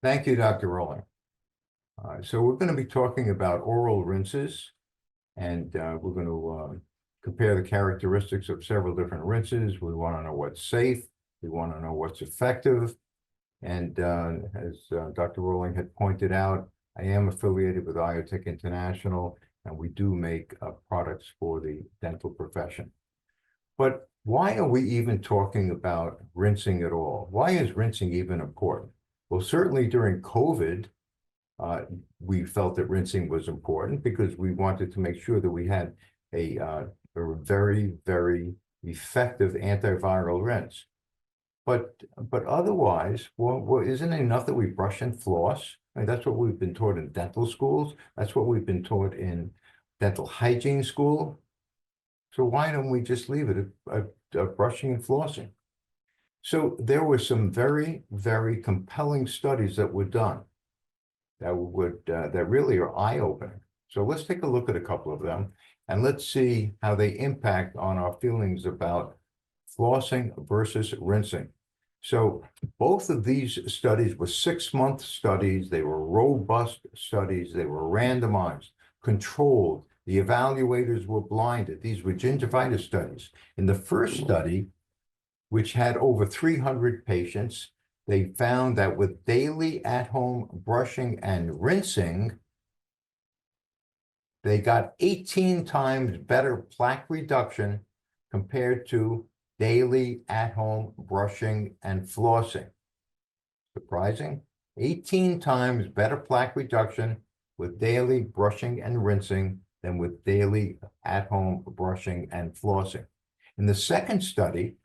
Thank you, Dr. Rowling. So we're going to be talking about oral rinses, and we're going to compare the characteristics of several different rinses. We want to know what's safe. We want to know what's effective. And as Dr. Rowling had pointed out, I am affiliated with Iotech International, and we do make products for the dental profession. But why are we even talking about rinsing at all? Why is rinsing even important? Well, certainly during COVID, we felt that rinsing was important because we wanted to make sure that we had a very, very effective antiviral rinse. But otherwise, well, isn't it enough that we brush and floss? I mean, that's what we've been taught in dental schools. That's what we've been taught in dental hygiene school. So why don't we just leave it at brushing and flossing? So there were some very, very compelling studies that were done that really are eye-opening. So let's take a look at a couple of them, and let's see how they impact on our feelings about flossing versus rinsing. So both of these studies were 6-month studies. They were robust studies. They were randomized, controlled. The evaluators were blinded. These were gingivitis studies. In the first study, which had over 300 patients, they found that with daily at-home brushing and rinsing, they got 18 times better plaque reduction compared to daily at-home brushing and flossing. Surprising? 18 times better plaque reduction with daily brushing and rinsing than with daily at-home brushing and flossing. In the second study,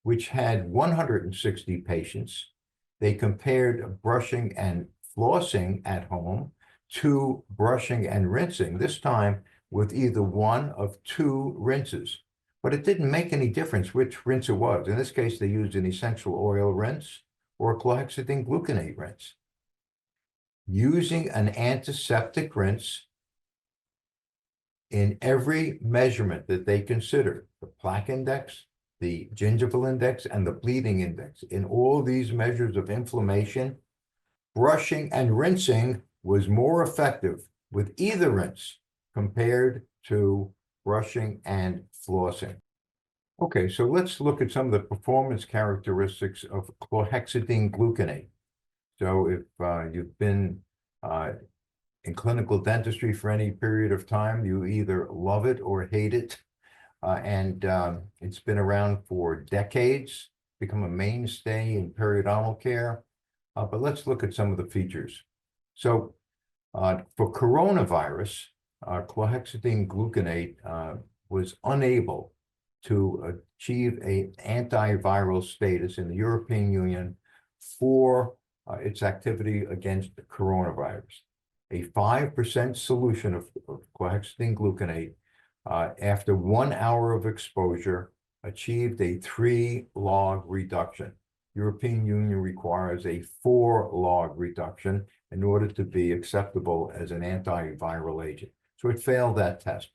which had 160 patients, they compared brushing and flossing at home to brushing and rinsing, this time with either one of two rinses. But it didn't make any difference which rinse it was. In this case, they used an essential oil rinse or a chlorhexidine gluconate rinse. Using an antiseptic rinse in every measurement that they considered, the plaque index, the gingival index, and the bleeding index. In all these measures of inflammation, brushing and rinsing was more effective with either rinse compared to brushing and flossing. Okay, so let's look at some of the performance characteristics of chlorhexidine gluconate. So if you've been in clinical dentistry for any period of time, you either love it or hate it. It's been around for decades, become a mainstay in periodontal care. But let's look at some of the features. So for coronavirus, chlorhexidine gluconate was unable to achieve an antiviral status in the European Union for its activity against the coronavirus. A 5% solution of chlorhexidine gluconate after 1 hour of exposure achieved a 3-log reduction. European Union requires a 4-log reduction in order to be acceptable as an antiviral agent. So it failed that test.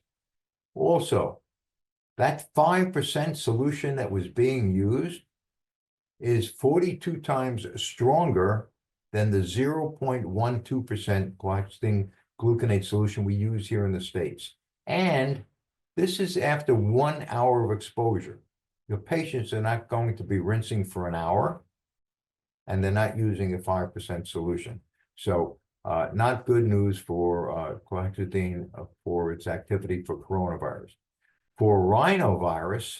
Also, that 5% solution that was being used is 42 times stronger than the 0.12% chlorhexidine gluconate solution we use here in the States. And this is after 1 hour of exposure. Your patients are not going to be rinsing for an hour, and they're not using a 5% solution. So not good news for chlorhexidine for its activity for coronavirus. For rhinovirus,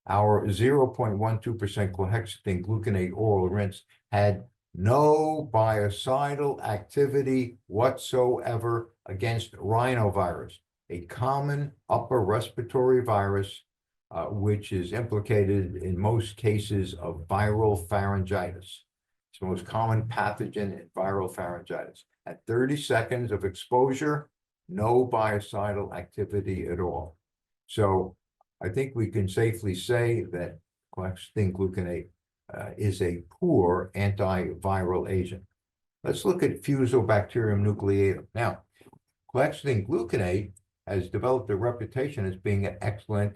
our 0.12% chlorhexidine gluconate oral rinse had no biocidal activity whatsoever against rhinovirus, a common upper respiratory virus which is implicated in most cases of viral pharyngitis. It's the most common pathogen in viral pharyngitis. At 30 seconds of exposure, no biocidal activity at all. So I think we can safely say that chlorhexidine gluconate is a poor antiviral agent. Let's look at Fusobacterium nucleatum. Now, chlorhexidine gluconate has developed a reputation as being an excellent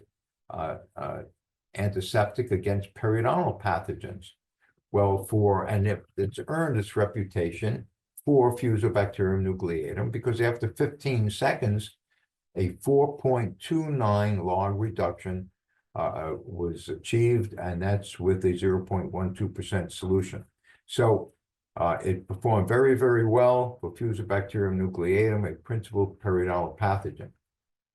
antiseptic against periodontal pathogens. Well, it's earned its reputation for Fusobacterium nucleatum because after 15 seconds, a 4.29 log reduction was achieved, and that's with a 0.12% solution. So it performed very, very well for Fusobacterium nucleatum, a principal periodontal pathogen.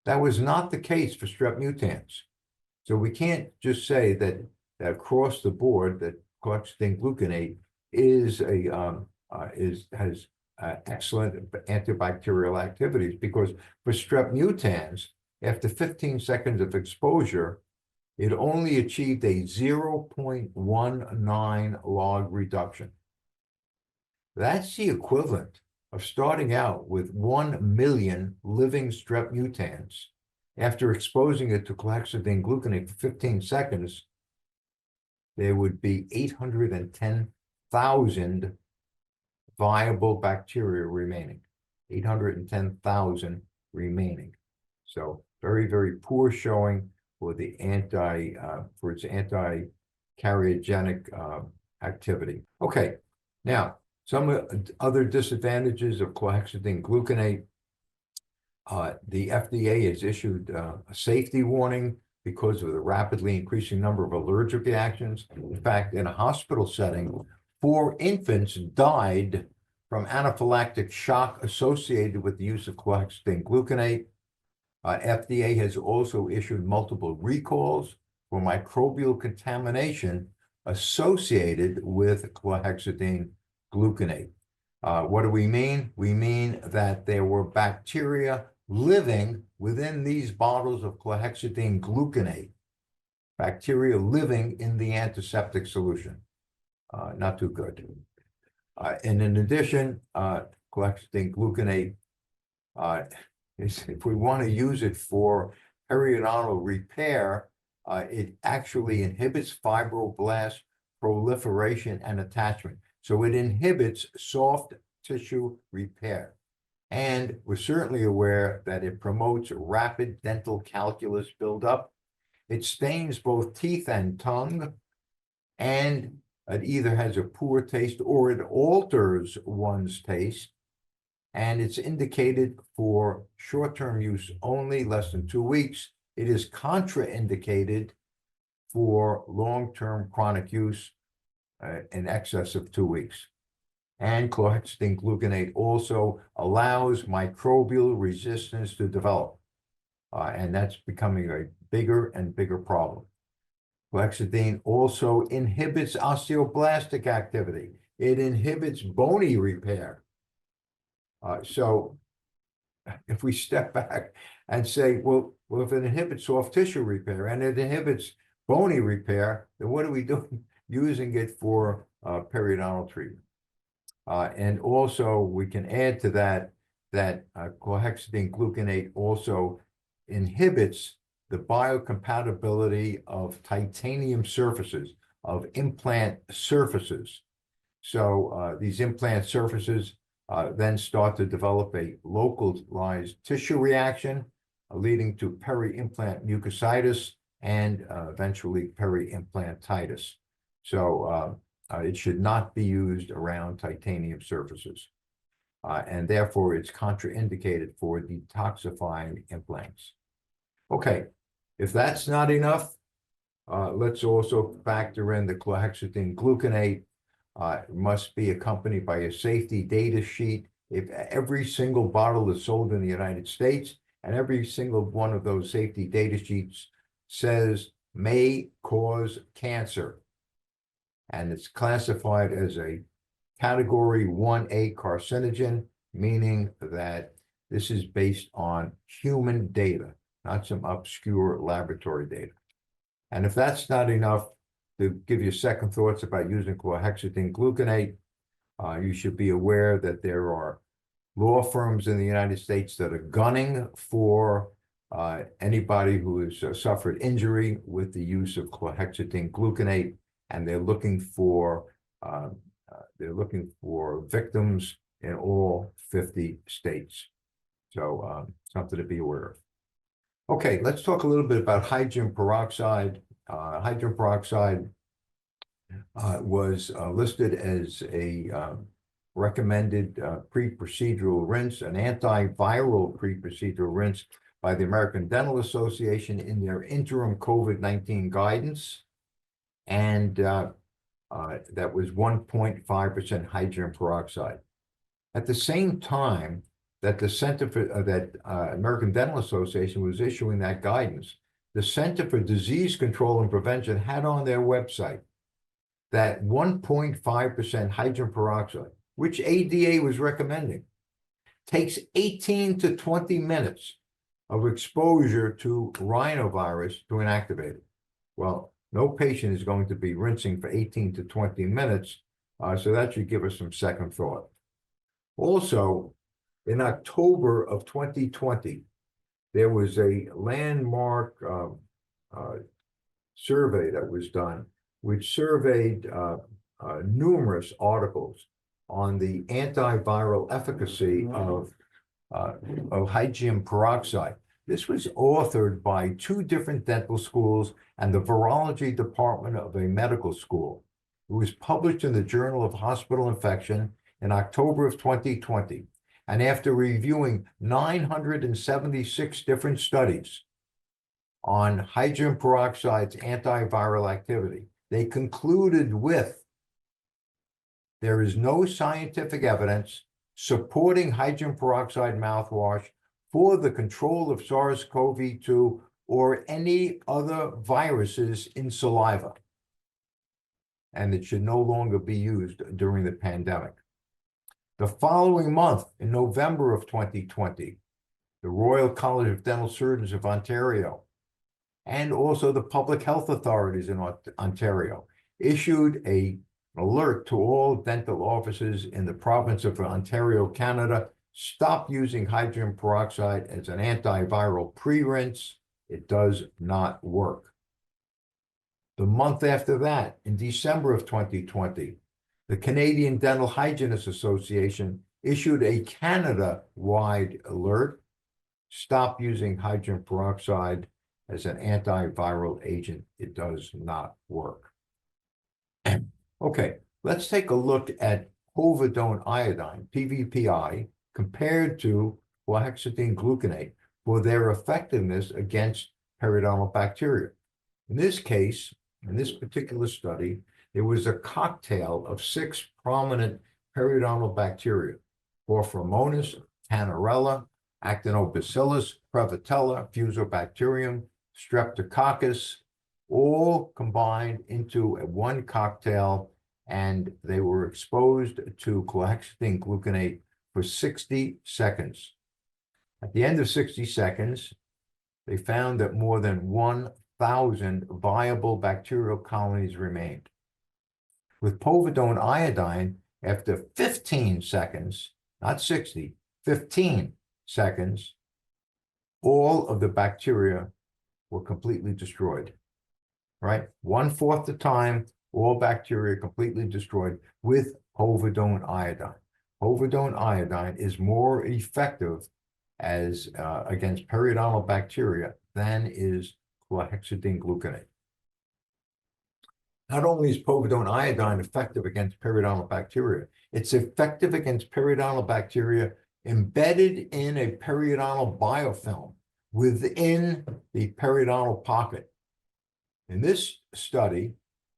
That was not the case for strep mutans. So we can't just say that across the board that chlorhexidine gluconate has excellent antibacterial activities, because for strep mutans, after 15 seconds of exposure, it only achieved a 0.19 log reduction. That's the equivalent of starting out with 1 million living strep mutans. After exposing it to chlorhexidine gluconate for 15 seconds, there would be 810,000 viable bacteria remaining. 810,000 remaining. So very, very poor showing for its anti-karyogenic activity. Okay, now some other disadvantages of chlorhexidine gluconate. The FDA has issued a safety warning because of the rapidly increasing number of allergic reactions. In fact, in a hospital setting, 4 infants died from anaphylactic shock associated with the use of chlorhexidine gluconate. FDA has also issued multiple recalls for microbial contamination associated with chlorhexidine gluconate. What do we mean? We mean that there were bacteria living within these bottles of chlorhexidine gluconate, bacteria living in the antiseptic solution. Not too good. And in addition, chlorhexidine gluconate, if we want to use it for periodontal repair, it actually inhibits fibroblast proliferation and attachment. So it inhibits soft tissue repair. And we're certainly aware that it promotes rapid dental calculus buildup. It stains both teeth and tongue, and it either has a poor taste or it alters one's taste. And it's indicated for short-term use only, less than 2 weeks. It is contraindicated for long-term chronic use in excess of 2 weeks. And chlorhexidine gluconate also allows microbial resistance to develop. And that's becoming a bigger and bigger problem. Chlorhexidine also inhibits osteoblastic activity. It inhibits bony repair. So if we step back and say, well, if it inhibits soft tissue repair and it inhibits bony repair, then what are we doing using it for periodontal treatment? And also we can add to that chlorhexidine gluconate also inhibits the biocompatibility of titanium surfaces, of implant surfaces. So these implant surfaces then start to develop a localized tissue reaction, leading to peri-implant mucositis and eventually peri-implantitis. So it should not be used around titanium surfaces. And therefore, it's contraindicated for detoxifying implants. Okay, if that's not enough, let's also factor in the chlorhexidine gluconate. Must be accompanied by a safety data sheet. If every single bottle is sold in the United States, and every single one of those safety data sheets says may cause cancer, and it's classified as a category 1A carcinogen, meaning that this is based on human data, not some obscure laboratory data. And if that's not enough to give you second thoughts about using chlorhexidine gluconate, you should be aware that there are law firms in the United States that are gunning for anybody who has suffered injury with the use of chlorhexidine gluconate, and they're looking for victims in all 50 states. So something to be aware of. Okay, let's talk a little bit about hydrogen peroxide. Hydrogen peroxide was listed as a recommended pre-procedural rinse, an antiviral pre-procedural rinse by the American Dental Association in their interim COVID-19 guidance. And that was 1.5% hydrogen peroxide. At the same time that the Center for American Dental Association was issuing that guidance, the Center for Disease Control and Prevention had on their website that 1.5% hydrogen peroxide, which ADA was recommending, takes 18 to 20 minutes of exposure to rhinovirus to inactivate it. Well, no patient is going to be rinsing for 18 to 20 minutes, so that should give us some second thought. Also, in October of 2020, there was a landmark survey that was done, which surveyed numerous articles on the antiviral efficacy of hydrogen peroxide. This was authored by 2 different dental schools and the virology department of a medical school. It was published in the Journal of Hospital Infection in October of 2020. And after reviewing 976 different studies on hydrogen peroxide's antiviral activity, they concluded with, there is no scientific evidence supporting hydrogen peroxide mouthwash for the control of SARS-CoV-2 or any other viruses in saliva. And it should no longer be used during the pandemic. The following month, in November of 2020, the Royal College of Dental Surgeons of Ontario and also the public health authorities in Ontario issued an alert to all dental offices in the province of Ontario, Canada. Stop using hydrogen peroxide as an antiviral pre-rinse. It does not work. The month after that, in December of 2020, the Canadian Dental Hygienists Association issued a Canada-wide alert. Stop using hydrogen peroxide as an antiviral agent. It does not work. Okay, let's take a look at povidone iodine, PVPI, compared to chlorhexidine gluconate for their effectiveness against periodontal bacteria. In this case, in this particular study, there was a cocktail of 6 prominent periodontal bacteria: Porphyromonas, Tannerella, Actinobacillus, Prevotella, Fusobacterium, Streptococcus, all combined into one cocktail, and they were exposed to chlorhexidine gluconate for 60 seconds. At the end of 60 seconds, they found that more than 1,000 viable bacterial colonies remained. With povidone iodine, after 15 seconds, not 60, 15 seconds, all of the bacteria were completely destroyed, right? 1/4 the time, all bacteria completely destroyed with povidone iodine. Povidone iodine is more effective as against periodontal bacteria than is chlorhexidine gluconate. Not only is povidone iodine effective against periodontal bacteria, it's effective against periodontal bacteria embedded in a periodontal biofilm within the periodontal pocket. In this study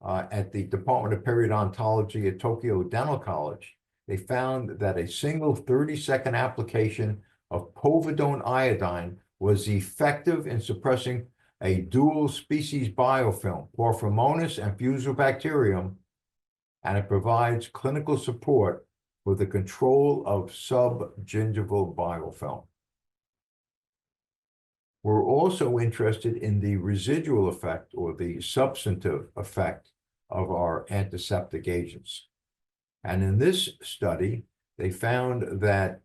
at the Department of Periodontology at Tokyo Dental College, they found that a single 30-second application of povidone iodine was effective in suppressing a dual species biofilm, Porphyromonas and Fusobacterium, and it provides clinical support for the control of subgingival biofilm. We're also interested in the residual effect or the substantive effect of our antiseptic agents. And in this study, they found that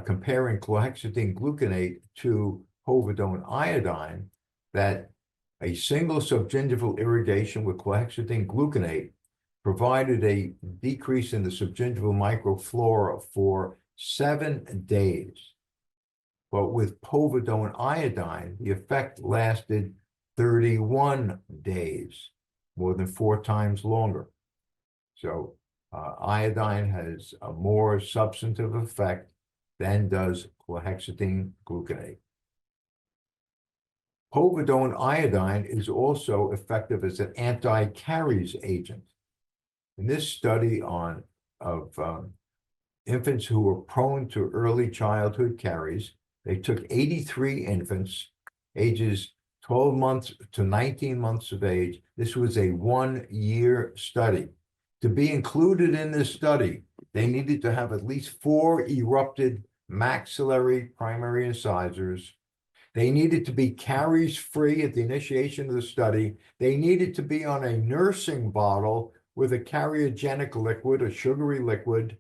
comparing chlorhexidine gluconate to povidone iodine, that a single subgingival irrigation with chlorhexidine gluconate provided a decrease in the subgingival microflora for 7 days. But with povidone iodine, the effect lasted 31 days, more than 4 times longer. So iodine has a more substantive effect than does chlorhexidine gluconate. Povidone iodine is also effective as an anti-caries agent. In this study of infants who were prone to early childhood caries, they took 83 infants, ages 12 months to 19 months of age. This was a 1-year study. To be included in this study, they needed to have at least 4 erupted maxillary primary incisors. They needed to be caries-free at the initiation of the study. They needed to be on a nursing bottle with a cariogenic liquid, a sugary liquid.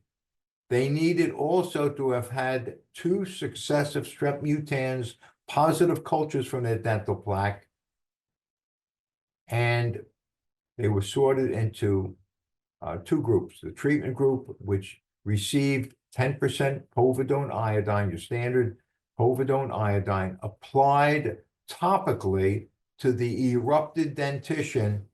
They needed also to have had 2 successive strep mutans positive cultures from their dental plaque. And they were sorted into 2 groups. The treatment group, which received 10% povidone iodine, your standard povidone iodine, applied topically to the erupted dentition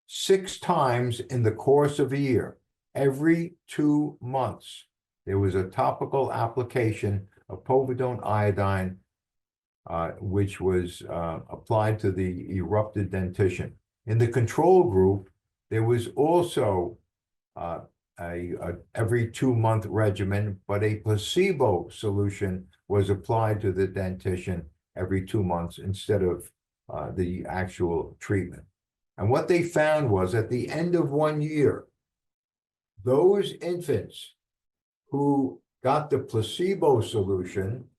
6 times in the course of a year. Every 2 months, there was a topical application of povidone iodine, which was applied to the erupted dentition. In the control group, there was also a every 2-month regimen, but a placebo solution was applied to the dentition every 2 months instead of the actual treatment. And what they found was at the end of 1 year, those infants who got the placebo solution,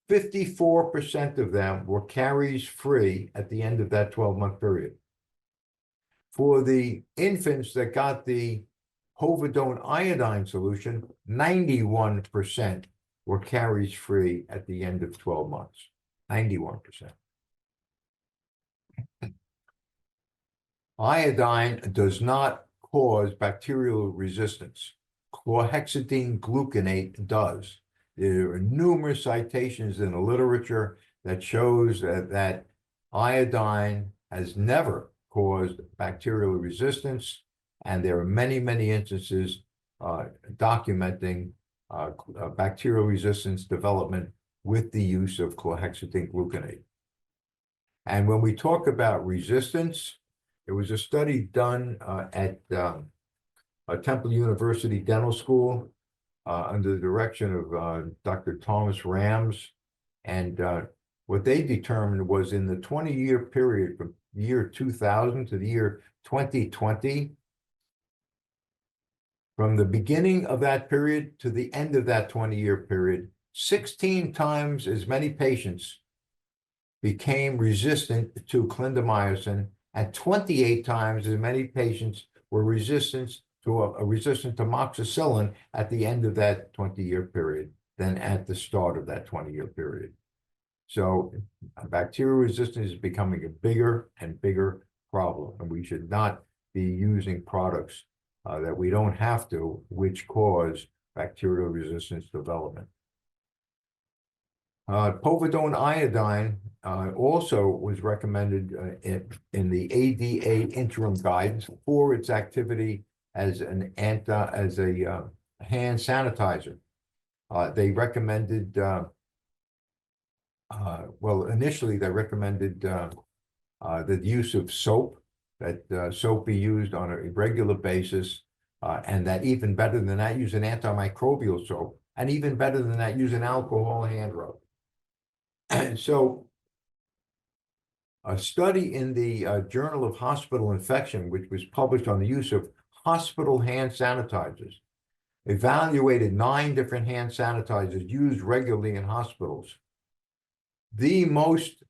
54% of them were caries-free at the end of that 12-month period. For the infants that got the povidone iodine solution, 91% were caries-free at the end of 12 months. 91%. Iodine does not cause bacterial resistance. Chlorhexidine gluconate does. There are numerous citations in the literature that shows that iodine has never caused bacterial resistance, and there are many, many instances documenting bacterial resistance development with the use of chlorhexidine gluconate. And when we talk about resistance, there was a study done at Temple University Dental School under the direction of Dr. Thomas Rams. And what they determined was in the 20-year period from the year 2000 to the year 2020, from the beginning of that period to the end of that 20-year period, 16 times as many patients became resistant to clindamycin, and 28 times as many patients were resistant to amoxicillin at the end of that 20-year period than at the start of that 20-year period. So bacterial resistance is becoming a bigger and bigger problem, and we should not be using products that we don't have to, which cause bacterial resistance development. Povidone iodine also was recommended in the ADA interim guidance for its activity as a hand sanitizer. They recommended, well, initially they recommended the use of soap, that soap be used on a regular basis, and that even better than that, use an antimicrobial soap, and even better than that, use an alcohol hand rub. And so a study in the Journal of Hospital Infection, which was published on the use of hospital hand sanitizers, evaluated 9 different hand sanitizers used regularly in hospitals. The most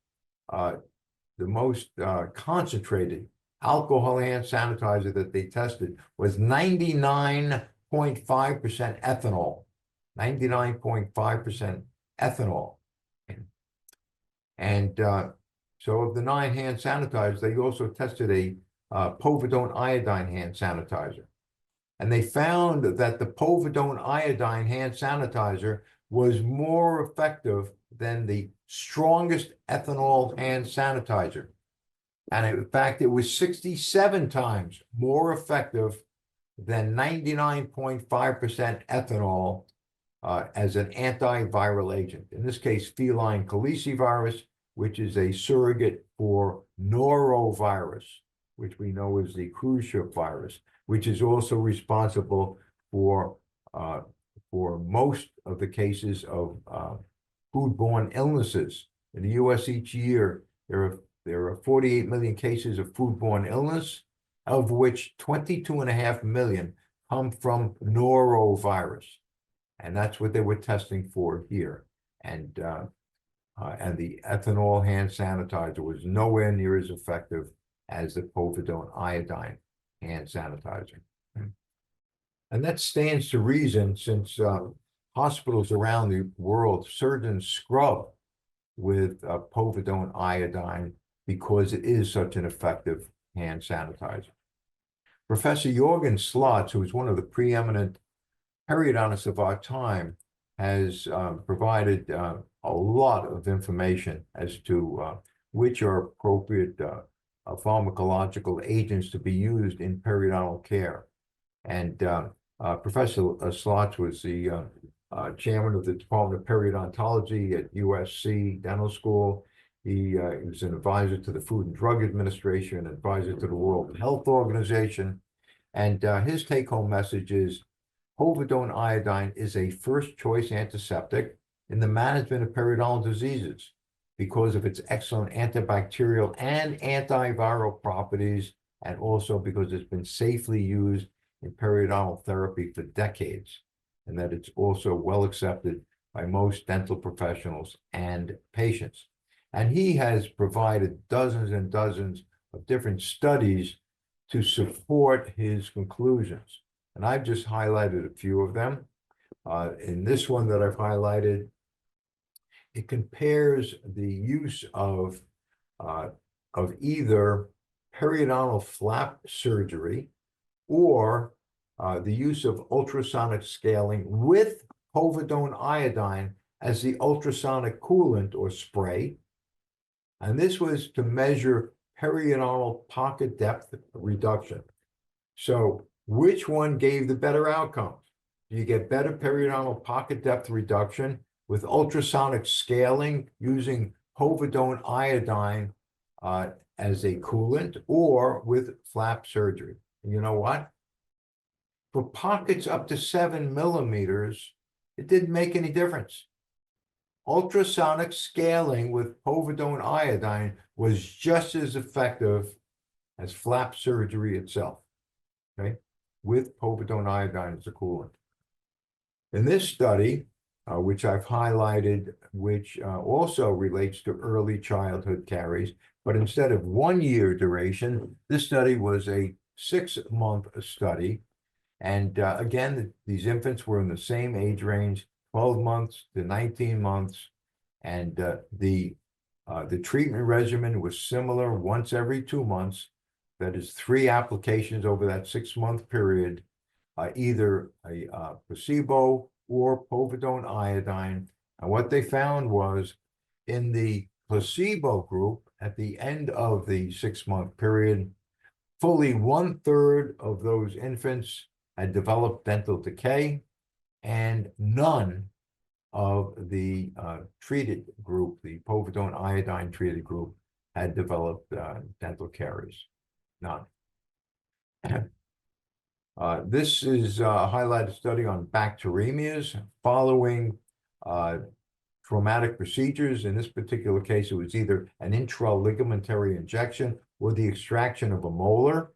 concentrated alcohol hand sanitizer that they tested was 99.5% ethanol, 99.5% ethanol. And so of the 9 hand sanitizers, they also tested a povidone iodine hand sanitizer. And they found that the povidone iodine hand sanitizer was more effective than the strongest ethanol hand sanitizer. And in fact, it was 67 times more effective than 99.5% ethanol as an antiviral agent. In this case, feline calicivirus, which is a surrogate for norovirus, which we know is the cruise ship virus, which is also responsible for most of the cases of foodborne illnesses. In the U.S. each year, there are 48 million cases of foodborne illness, of which 22.5 million come from norovirus. And that's what they were testing for here. And the ethanol hand sanitizer was nowhere near as effective as the povidone iodine hand sanitizer. And that stands to reason, since hospitals around the world, surgeons scrub with povidone iodine because it is such an effective hand sanitizer. Professor Jorgen Slotz, who is one of the preeminent periodontists of our time, has provided a lot of information as to which are appropriate pharmacological agents to be used in periodontal care. And Professor Slotz was the chairman of the Department of Periodontology at USC Dental School. He was an advisor to the Food and Drug Administration, an advisor to the World Health Organization. And his take-home message is, povidone iodine is a first-choice antiseptic in the management of periodontal diseases because of its excellent antibacterial and antiviral properties, and also because it's been safely used in periodontal therapy for decades, and that it's also well accepted by most dental professionals and patients. And he has provided dozens and dozens of different studies to support his conclusions. And I've just highlighted a few of them. In this one that I've highlighted, it compares the use of either periodontal flap surgery or the use of ultrasonic scaling with povidone iodine as the ultrasonic coolant or spray. And this was to measure periodontal pocket depth reduction. So which one gave the better outcomes? Do you get better periodontal pocket depth reduction with ultrasonic scaling using povidone iodine as a coolant, or with flap surgery? And you know what? For pockets up to 7 millimeters, it didn't make any difference. Ultrasonic scaling with povidone iodine was just as effective as flap surgery itself, okay, with povidone iodine as a coolant. In this study, which I've highlighted, which also relates to early childhood caries, but instead of 1 year duration, this study was a 6-month study. And again, these infants were in the same age range, 12 months to 19 months. And the treatment regimen was similar, once every 2 months. That is 3 applications over that 6-month period, either a placebo or povidone iodine. And what they found was, in the placebo group, at the end of the 6-month period, fully 1/3 of those infants had developed dental decay, and none of the treated group, the povidone iodine treated group, had developed dental caries. None. This is a highlighted study on bacteremias following traumatic procedures. In this particular case, it was either an intraligamentary injection or the extraction of a molar.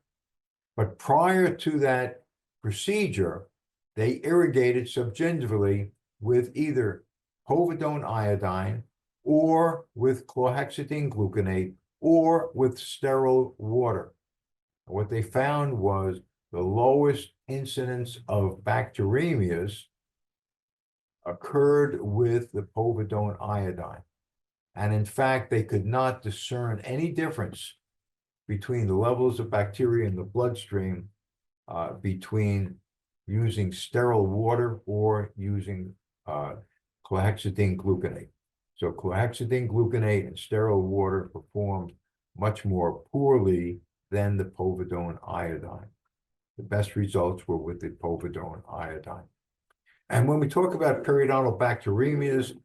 But prior to that procedure, they irrigated subgingivally with either povidone iodine or with chlorhexidine gluconate or with sterile water. What they found was the lowest incidence of bacteremias occurred with the povidone iodine. And in fact, they could not discern any difference between the levels of bacteria in the bloodstream between using sterile water or using chlorhexidine gluconate. So chlorhexidine gluconate and sterile water performed much more poorly than the povidone iodine. The best results were with the povidone iodine. And when we talk about periodontal bacteremias,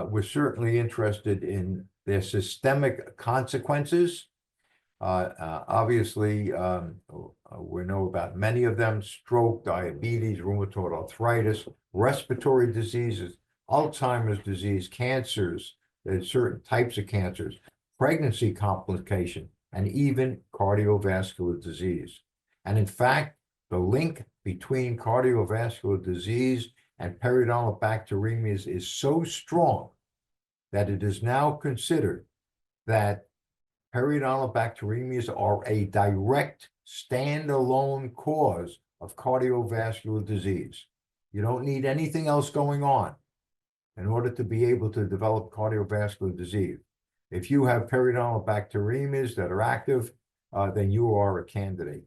we're certainly interested in their systemic consequences. Obviously, we know about many of them: stroke, diabetes, rheumatoid arthritis, respiratory diseases, Alzheimer's disease, cancers, there's certain types of cancers, pregnancy complication, and even cardiovascular disease. And in fact, the link between cardiovascular disease and periodontal bacteremias is so strong that it is now considered that periodontal bacteremias are a direct standalone cause of cardiovascular disease. You don't need anything else going on in order to be able to develop cardiovascular disease. If you have periodontal bacteremias that are active, then you are a candidate.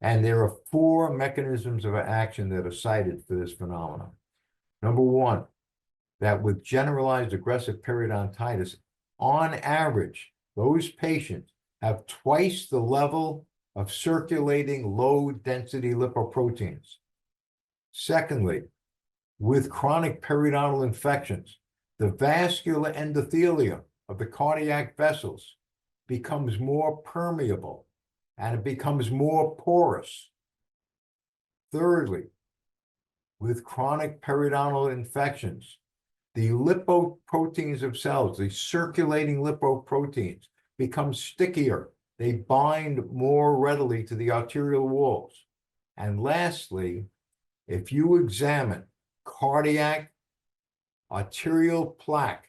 And there are 4 mechanisms of action that are cited for this phenomenon. Number 1, that with generalized aggressive periodontitis, on average, those patients have twice the level of circulating low-density lipoproteins. Secondly, with chronic periodontal infections, the vascular endothelium of the cardiac vessels becomes more permeable and it becomes more porous. Thirdly, with chronic periodontal infections, the lipoproteins of cells, the circulating lipoproteins, become stickier. They bind more readily to the arterial walls. And lastly, if you examine cardiac arterial plaque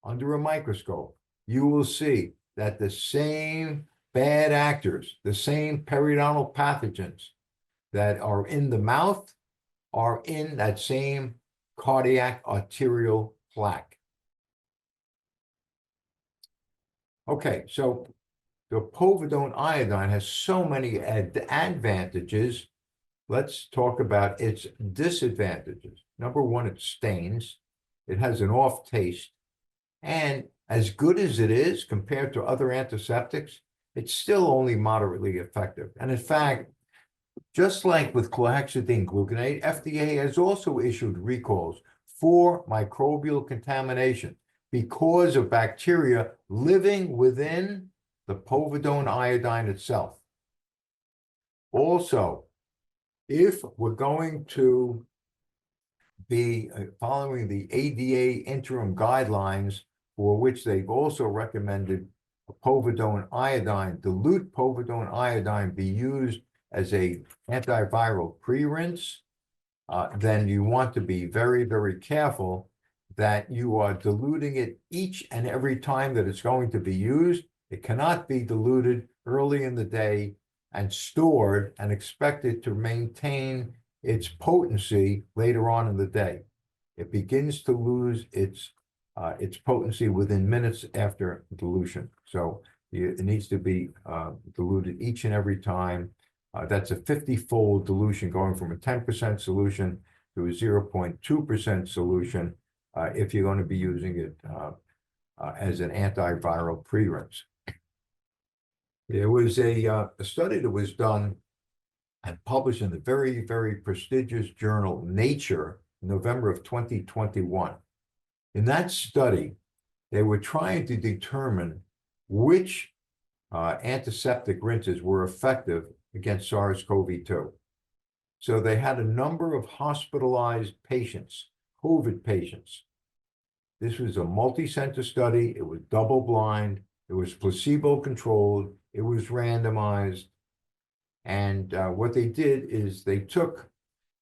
under a microscope, you will see that the same bad actors, the same periodontal pathogens that are in the mouth are in that same cardiac arterial plaque. Okay, so the povidone iodine has so many advantages. Let's talk about its disadvantages. Number 1, it stains. It has an off taste. And as good as it is compared to other antiseptics, it's still only moderately effective. And in fact, just like with chlorhexidine gluconate, FDA has also issued recalls for microbial contamination because of bacteria living within the povidone iodine itself. Also, if we're going to be following the ADA interim guidelines, for which they've also recommended povidone iodine, dilute povidone iodine be used as a antiviral pre-rinse, then you want to be very, very careful that you are diluting it each and every time that it's going to be used. It cannot be diluted early in the day and stored and expected to maintain its potency later on in the day. It begins to lose its potency within minutes after dilution. So it needs to be diluted each and every time. That's a 50-fold dilution, going from a 10% solution to a 0.2% solution if you're going to be using it as an antiviral pre-rinse. There was a study that was done and published in the very, very prestigious journal Nature in November of 2021. In that study, they were trying to determine which antiseptic rinses were effective against SARS-CoV-2. So they had a number of hospitalized patients, COVID patients. This was a multi-center study. It was double-blind. It was placebo-controlled. It was randomized. And what they did is they took,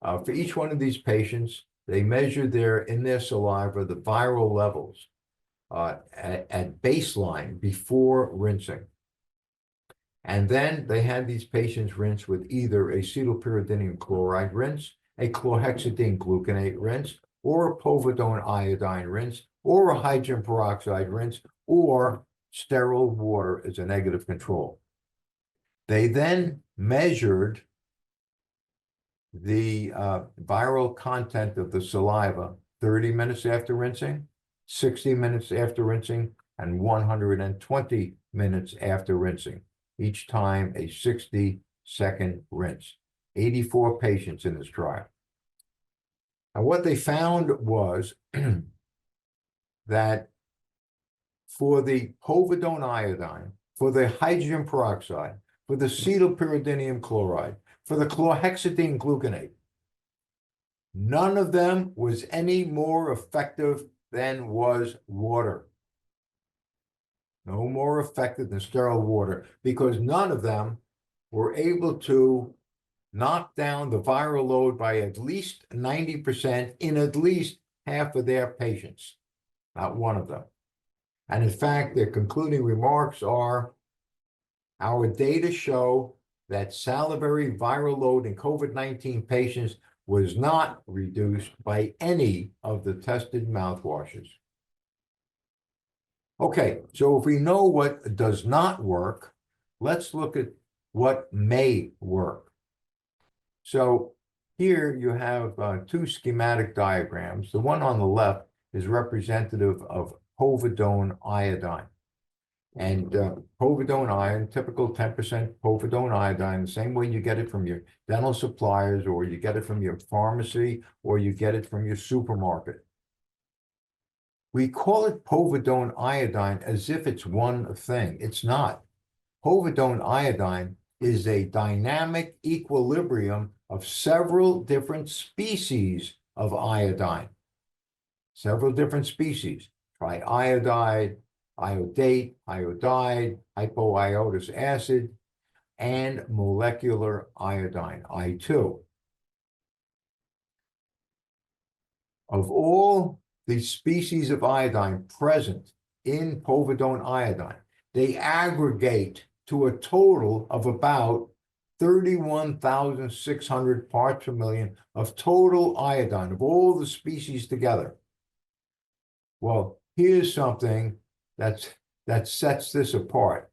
for each one of these patients, they measured in their saliva the viral levels at baseline before rinsing. And then they had these patients rinse with either acetylpyridinium chloride rinse, a chlorhexidine gluconate rinse, or a povidone iodine rinse, or a hydrogen peroxide rinse, or sterile water as a negative control. They then measured the viral content of the saliva 30 minutes after rinsing, 60 minutes after rinsing, and 120 minutes after rinsing. Each time a 60, second rinse. 84 patients in this trial. And what they found was that for the povidone iodine, for the hydrogen peroxide, for the cetylpyridinium chloride, for the chlorhexidine gluconate, none of them was any more effective than was water. No more effective than sterile water, because none of them were able to knock down the viral load by at least 90% in at least half of their patients. Not one of them. And in fact, their concluding remarks are, our data show that salivary viral load in COVID-19 patients was not reduced by any of the tested mouthwashes. Okay, so if we know what does not work, let's look at what may work. So here you have two schematic diagrams. The one on the left is representative of povidone iodine. And povidone iodine, typical 10% povidone iodine, the same way you get it from your dental suppliers, or you get it from your pharmacy, or you get it from your supermarket. We call it povidone iodine as if it's one thing. It's not. Povidone iodine is a dynamic equilibrium of several different species of iodine. Several different species. Triiodide, iodate, iodide, hypoiodous acid, and molecular iodine, I2. Of all the species of iodine present in povidone iodine, they aggregate to a total of about 31,600 parts per million of total iodine, of all the species together. Well, here's something that sets this apart.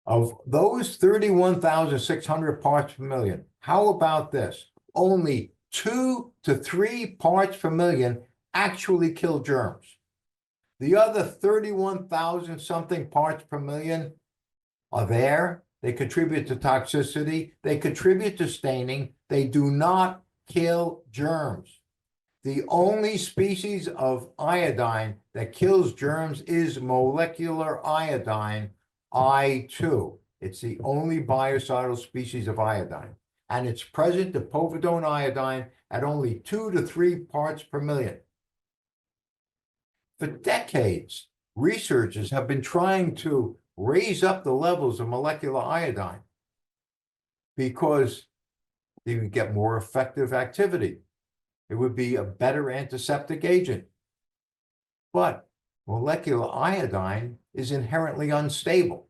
Of those 31,600 parts per million, how about this? Only 2 to 3 parts per million actually kill germs. The other 31,000 something parts per million are there. They contribute to toxicity. They contribute to staining. They do not kill germs. The only species of iodine that kills germs is molecular iodine, I2. It's the only biocidal species of iodine. And it's present in povidone iodine at only 2 to 3 parts per million. For decades, researchers have been trying to raise up the levels of molecular iodine because they would get more effective activity. It would be a better antiseptic agent. But molecular iodine is inherently unstable.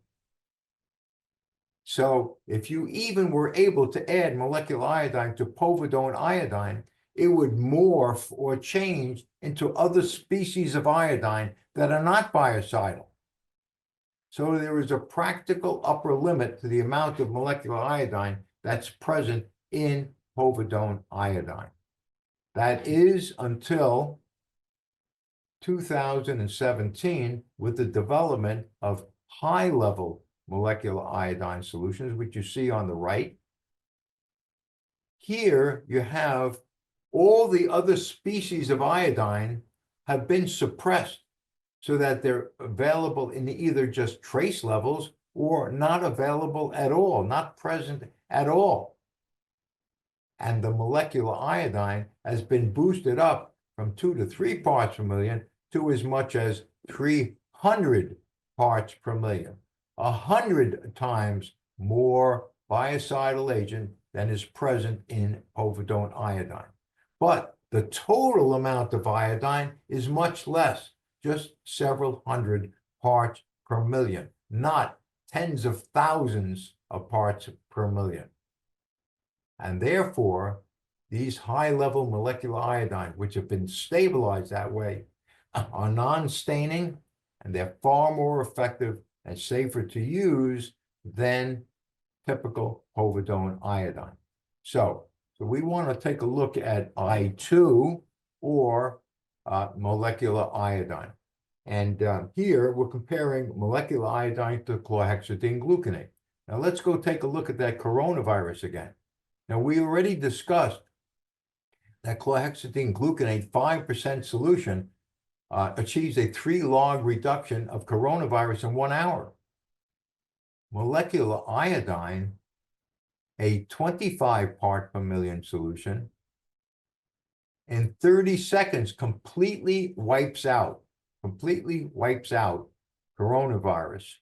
So if you even were able to add molecular iodine to povidone iodine, it would morph or change into other species of iodine that are not biocidal. So there is a practical upper limit to the amount of molecular iodine that's present in povidone iodine. That is until 2017 with the development of high-level molecular iodine solutions, which you see on the right. Here you have all the other species of iodine have been suppressed so that they're available in either just trace levels or not available at all, not present at all. And the molecular iodine has been boosted up from 2 to 3 parts per million to as much as 300 parts per million, 100 times more biocidal agent than is present in povidone iodine. But the total amount of iodine is much less, just several hundred parts per million, not tens of thousands of parts per million. And therefore, these high-level molecular iodine, which have been stabilized that way, are non-staining, and they're far more effective and safer to use than typical povidone iodine. So we want to take a look at I2 or molecular iodine. And here we're comparing molecular iodine to chlorhexidine gluconate. Now let's go take a look at that coronavirus again. Now we already discussed that chlorhexidine gluconate 5% solution achieves a 3-log reduction of coronavirus in 1 hour. Molecular iodine, a 25 part per million solution, in 30 seconds completely wipes out coronavirus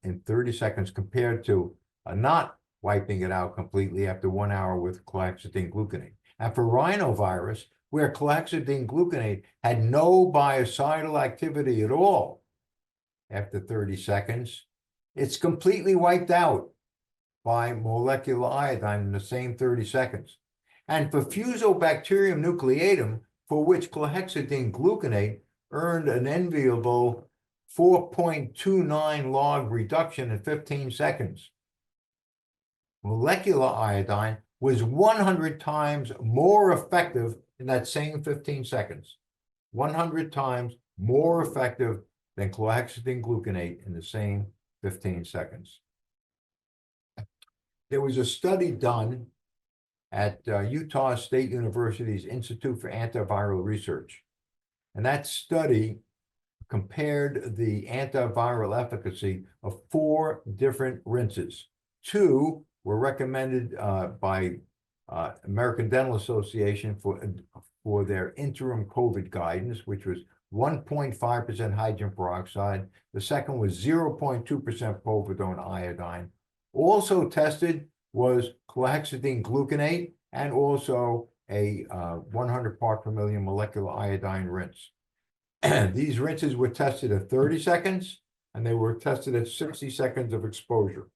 in 30 seconds compared to not wiping it out completely after 1 hour with chlorhexidine gluconate. And for rhinovirus, where chlorhexidine gluconate had no biocidal activity at all after 30 seconds, it's completely wiped out by molecular iodine in the same 30 seconds. And for Fusobacterium nucleatum, for which chlorhexidine gluconate earned an enviable 4.29 log reduction in 15 seconds, molecular iodine was 100 times more effective in that same 15 seconds. 100 times more effective than chlorhexidine gluconate in the same 15 seconds. There was a study done at Utah State University's Institute for Antiviral Research. And that study compared the antiviral efficacy of 4 different rinses. 2 were recommended by American Dental Association for their interim COVID guidance, which was 1.5% hydrogen peroxide. The second was 0.2% povidone iodine. Also tested was chlorhexidine gluconate and also a 100 part per million molecular iodine rinse. These rinses were tested at 30 seconds and they were tested at 60 seconds of exposure.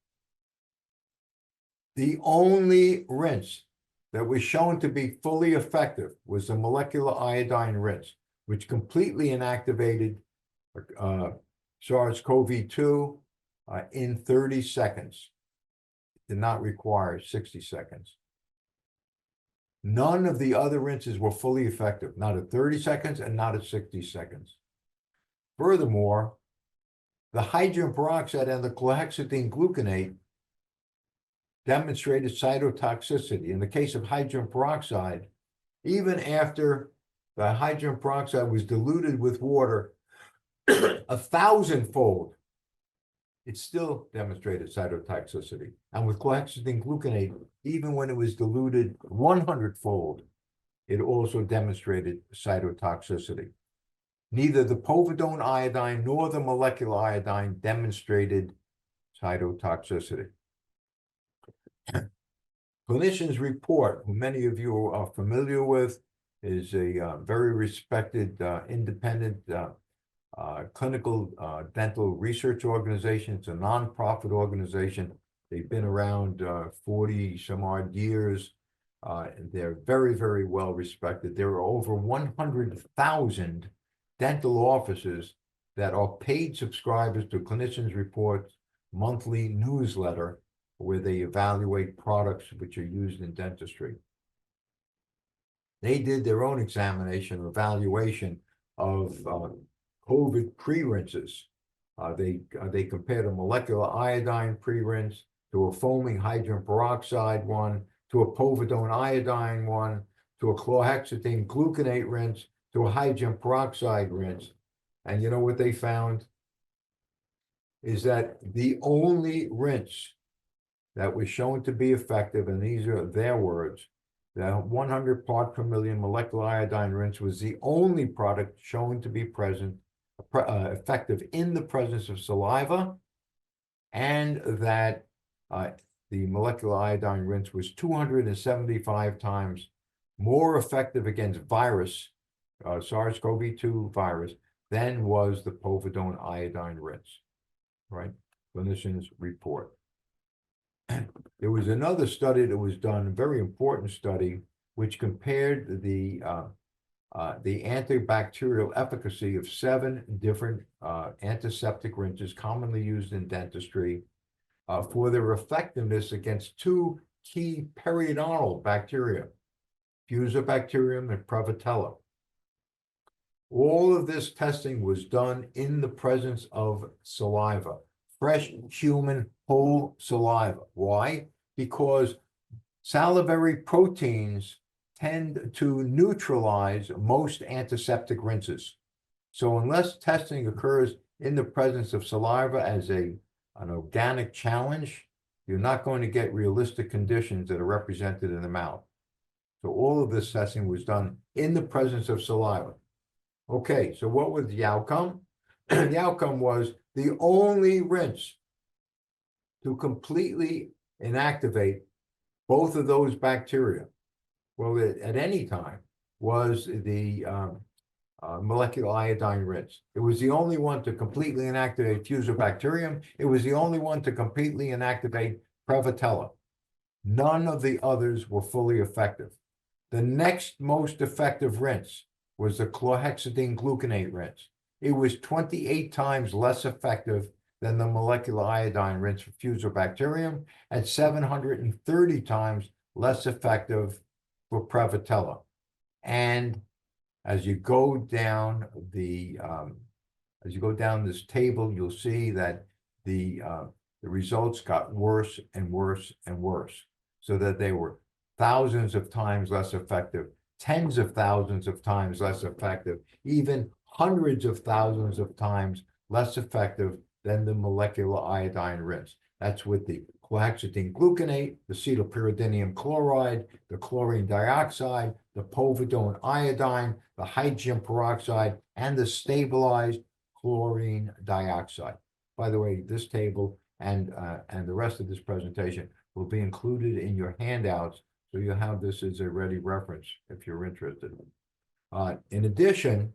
The only rinse that was shown to be fully effective was the molecular iodine rinse, which completely inactivated SARS-CoV-2 in 30 seconds. It did not require 60 seconds. None of the other rinses were fully effective, not at 30 seconds and not at 60 seconds. Furthermore, the hydrogen peroxide and the chlorhexidine gluconate demonstrated cytotoxicity. In the case of hydrogen peroxide, even after the hydrogen peroxide was diluted with water 1,000-fold, it still demonstrated cytotoxicity. And with chlorhexidine gluconate, even when it was diluted 100-fold, it also demonstrated cytotoxicity. Neither the povidone iodine nor the molecular iodine demonstrated cytotoxicity. Clinicians report, who many of you are familiar with, is a very respected independent clinical dental research organization. It's a nonprofit organization. They've been around 40 some odd years. They're very, very well respected. There are over 100,000 dental offices that are paid subscribers to Clinicians Report's monthly newsletter, where they evaluate products which are used in dentistry. They did their own examination, evaluation of COVID pre-rinses. They compared a molecular iodine pre-rinse to a foaming hydrogen peroxide one, to a povidone iodine one, to a chlorhexidine gluconate rinse, to a hydrogen peroxide rinse. And you know what they found? Is that the only rinse that was shown to be effective, and these are their words, the 100 part per million molecular iodine rinse was the only product shown to be effective in the presence of saliva, and that the molecular iodine rinse was 275 times more effective against virus, SARS-CoV-2 virus, than was the povidone iodine rinse, right? Clinicians report. There was another study that was done, a very important study, which compared the antibacterial efficacy of 7 different antiseptic rinses commonly used in dentistry for their effectiveness against 2 key periodontal bacteria, Fusobacterium and Prevotella. All of this testing was done in the presence of saliva. fresh human whole saliva. Why? Because salivary proteins tend to neutralize most antiseptic rinses. So unless testing occurs in the presence of saliva as an organic challenge, you're not going to get realistic conditions that are represented in the mouth. So all of this testing was done in the presence of saliva. Okay, so what was the outcome? The outcome was the only rinse to completely inactivate both of those bacteria, well, at any time, was the molecular iodine rinse. It was the only one to completely inactivate Fusobacterium. It was the only one to completely inactivate Prevotella. None of the others were fully effective. The next most effective rinse was the chlorhexidine gluconate rinse. It was 28 times less effective than the molecular iodine rinse for Fusobacterium and 730 times less effective for Prevotella. And as you go down this table, you'll see that the results got worse and worse and worse, so that they were thousands of times less effective, tens of thousands of times less effective, even hundreds of thousands of times less effective than the molecular iodine rinse. That's with the chlorhexidine gluconate, the cetylpyridinium chloride, the chlorine dioxide, the povidone iodine, the hydrogen peroxide, and the stabilized chlorine dioxide. By the way, this table and the rest of this presentation will be included in your handouts, so you'll have this as a ready reference if you're interested. In addition,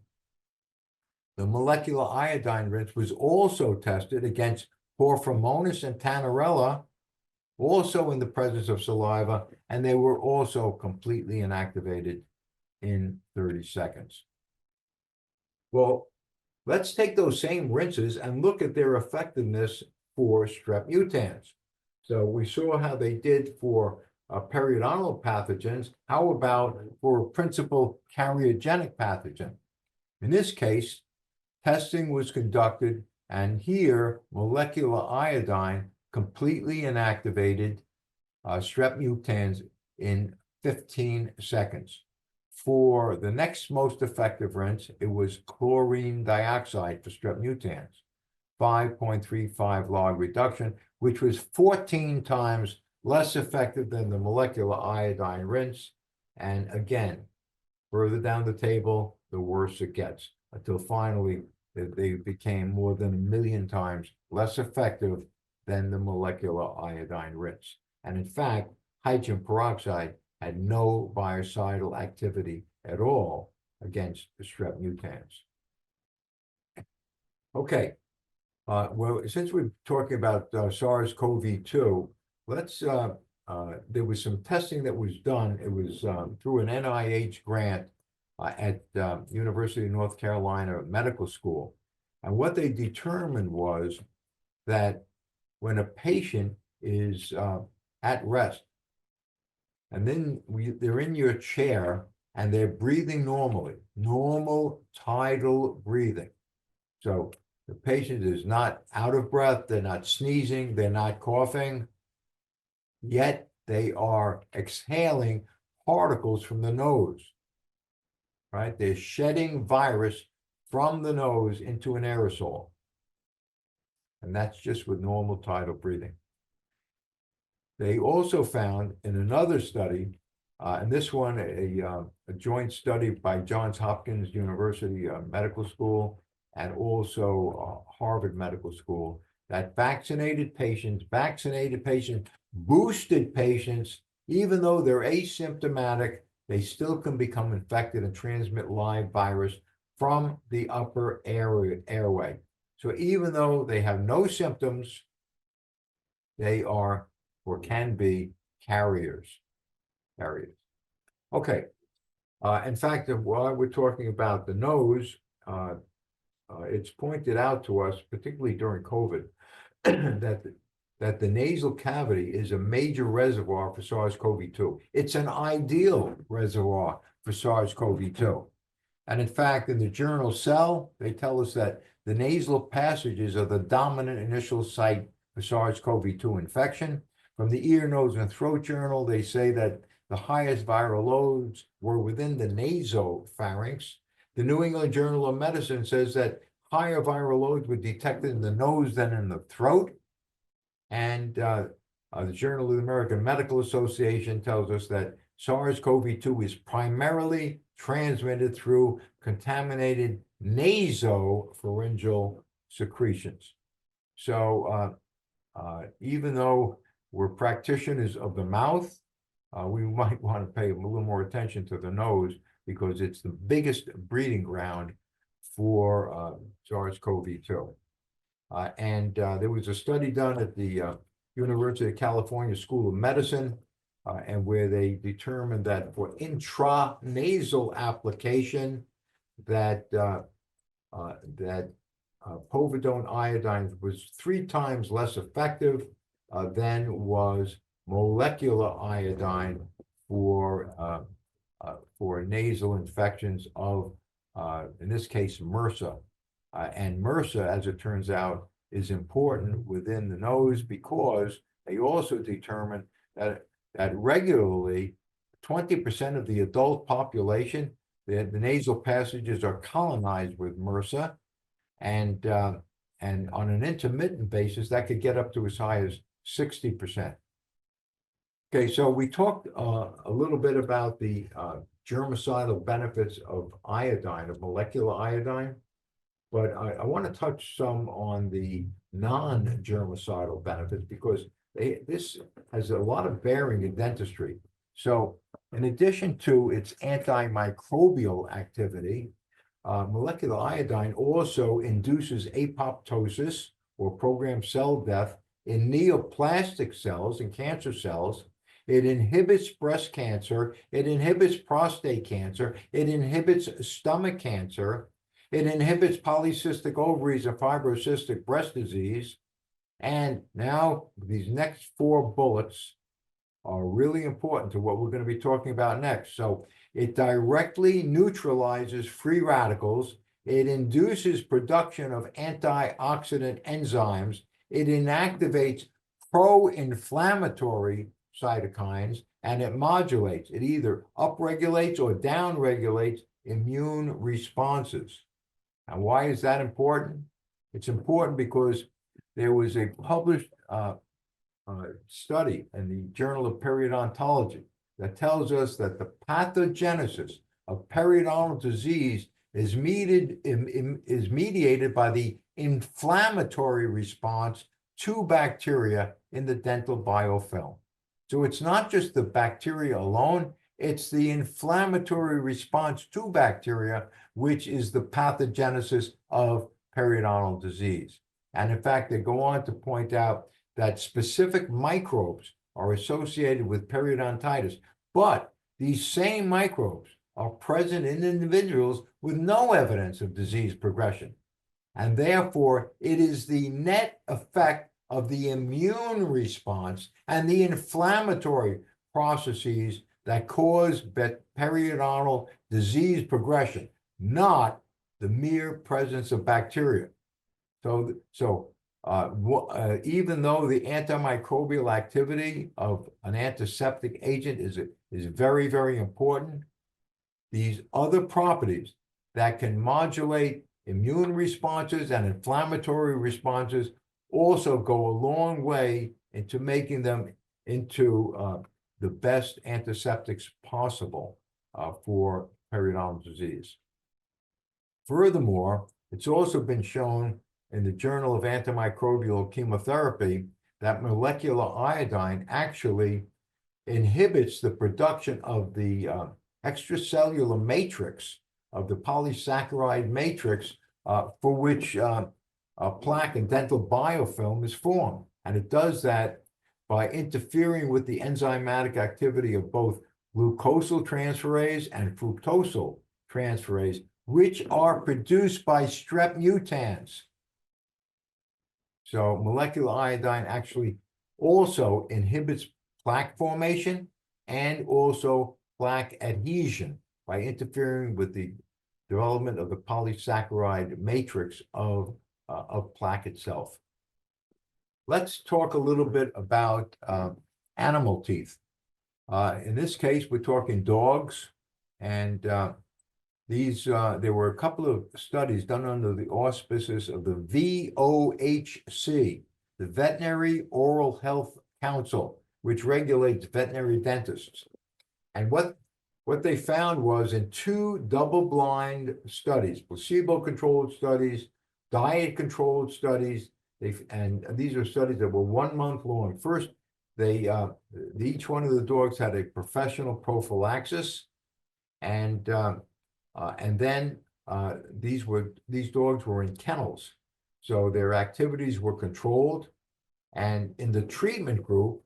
the molecular iodine rinse was also tested against Porphyromonas and Tannarella, also in the presence of saliva, and they were also completely inactivated in 30 seconds. Well, let's take those same rinses and look at their effectiveness for strep mutans. So we saw how they did for periodontal pathogens. How about for a principal carriogenic pathogen? In this case, testing was conducted, and here molecular iodine completely inactivated strep mutans in 15 seconds. For the next most effective rinse, it was chlorine dioxide for strep mutans, 5.35 log reduction, which was 14 times less effective than the molecular iodine rinse. And again, further down the table, the worse it gets, until finally they became more than 1 million times less effective than the molecular iodine rinse. And in fact, hydrogen peroxide had no biocidal activity at all against the strep mutans. Okay, well, since we're talking about SARS-CoV-2, let's, there was some testing that was done. It was through an NIH grant at University of North Carolina Medical School. And what they determined was that when a patient is at rest, and then they're in your chair and they're breathing normally, normal tidal breathing. So the patient is not out of breath, they're not sneezing, they're not coughing, yet they are exhaling particles from the nose, right? They're shedding virus from the nose into an aerosol. And that's just with normal tidal breathing. They also found in another study, and this one, a joint study by Johns Hopkins University Medical School and also Harvard Medical School, that vaccinated patients, boosted patients, even though they're asymptomatic, they still can become infected and transmit live virus from the upper airway. So even though they have no symptoms, they are or can be carriers. Okay. In fact, while we're talking about the nose, it's pointed out to us, particularly during COVID, that the nasal cavity is a major reservoir for SARS-CoV-2. It's an ideal reservoir for SARS-CoV-2. And in fact, in the journal Cell, they tell us that the nasal passages are the dominant initial site for SARS-CoV-2 infection. From the ear, nose, and throat journal, they say that the highest viral loads were within the nasopharynx. The New England Journal of Medicine says that higher viral loads were detected in the nose than in the throat. And the Journal of the American Medical Association tells us that SARS-CoV-2 is primarily transmitted through contaminated nasopharyngeal secretions. So even though we're practitioners of the mouth, we might want to pay a little more attention to the nose because it's the biggest breeding ground for SARS-CoV-2. And there was a study done at the University of California School of Medicine, and where they determined that for intranasal application, that povidone iodine was 3 times less effective than was molecular iodine for nasal infections of, in this case, MRSA. And MRSA, as it turns out, is important within the nose because they also determine that regularly 20% of the adult population, the nasal passages are colonized with MRSA, and on an intermittent basis, that could get up to as high as 60%. Okay, so we talked a little bit about the germicidal benefits of iodine, of molecular iodine, but I want to touch some on the non-germicidal benefits because this has a lot of bearing in dentistry. So in addition to its antimicrobial activity, molecular iodine also induces apoptosis or programmed cell death in neoplastic cells and cancer cells. It inhibits breast cancer, it inhibits prostate cancer, it inhibits stomach cancer, it inhibits polycystic ovaries and fibrocystic breast disease. And now these next 4 bullets are really important to what we're going to be talking about next. So it directly neutralizes free radicals. It induces production of antioxidant enzymes. It inactivates pro-inflammatory cytokines, and it modulates. It either upregulates or downregulates immune responses. And why is that important? It's important because there was a published study in the Journal of Periodontology that tells us that the pathogenesis of periodontal disease is mediated by the inflammatory response to bacteria in the dental biofilm. So it's not just the bacteria alone, it's the inflammatory response to bacteria, which is the pathogenesis of periodontal disease. And in fact, they go on to point out that specific microbes are associated with periodontitis, but these same microbes are present in individuals with no evidence of disease progression. And therefore, it is the net effect of the immune response and the inflammatory processes that cause periodontal disease progression, not the mere presence of bacteria. So even though the antimicrobial activity of an antiseptic agent is very, very important, these other properties that can modulate immune responses and inflammatory responses also go a long way into making them into the best antiseptics possible for periodontal disease. Furthermore, it's also been shown in the Journal of Antimicrobial Chemotherapy that molecular iodine actually inhibits the production of the extracellular matrix, of the polysaccharide matrix, for which plaque and dental biofilm is formed. And it does that by interfering with the enzymatic activity of both glucosyl transferase and fructosyl transferase, which are produced by strep mutans. So molecular iodine actually also inhibits plaque formation and also plaque adhesion by interfering with the development of the polysaccharide matrix of plaque itself. Let's talk a little bit about animal teeth. In this case, we're talking dogs, and there were a couple of studies done under the auspices of the VOHC, the Veterinary Oral Health Council, which regulates veterinary dentists. And what they found was in 2 double-blind studies, placebo-controlled studies, diet-controlled studies, and these are studies that were 1 month long. First, each one of the dogs had a professional prophylaxis, and then these dogs were in kennels, so their activities were controlled. And in the treatment group,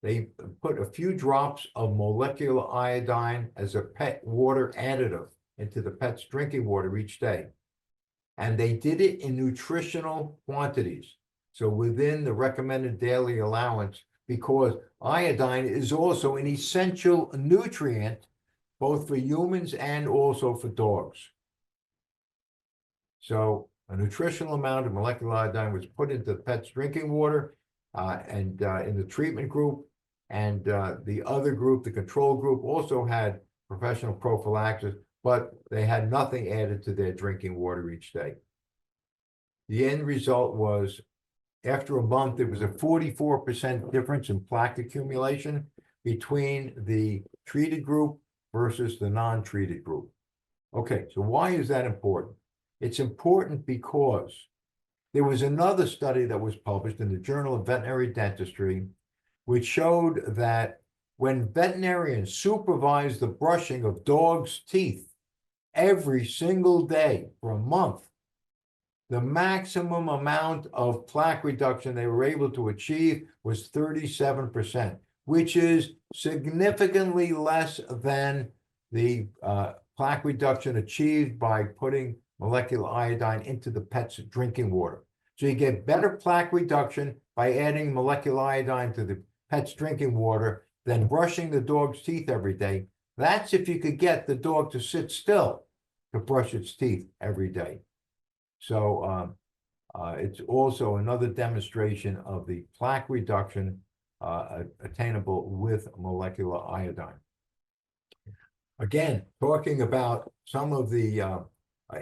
they put a few drops of molecular iodine as a pet water additive into the pet's drinking water each day. And they did it in nutritional quantities, so within the recommended daily allowance, because iodine is also an essential nutrient both for humans and also for dogs. So a nutritional amount of molecular iodine was put into the pet's drinking water in the treatment group, and the other group, the control group, also had professional prophylaxis, but they had nothing added to their drinking water each day. The end result was, after a month, there was a 44% difference in plaque accumulation between the treated group versus the non-treated group. Okay, so why is that important? It's important because there was another study that was published in the Journal of Veterinary Dentistry, which showed that when veterinarians supervise the brushing of dogs' teeth every single day for a month, the maximum amount of plaque reduction they were able to achieve was 37%, which is significantly less than the plaque reduction achieved by putting molecular iodine into the pet's drinking water. So you get better plaque reduction by adding molecular iodine to the pet's drinking water than brushing the dog's teeth every day. That's if you could get the dog to sit still to brush its teeth every day. So it's also another demonstration of the plaque reduction attainable with molecular iodine. Again, talking about some of the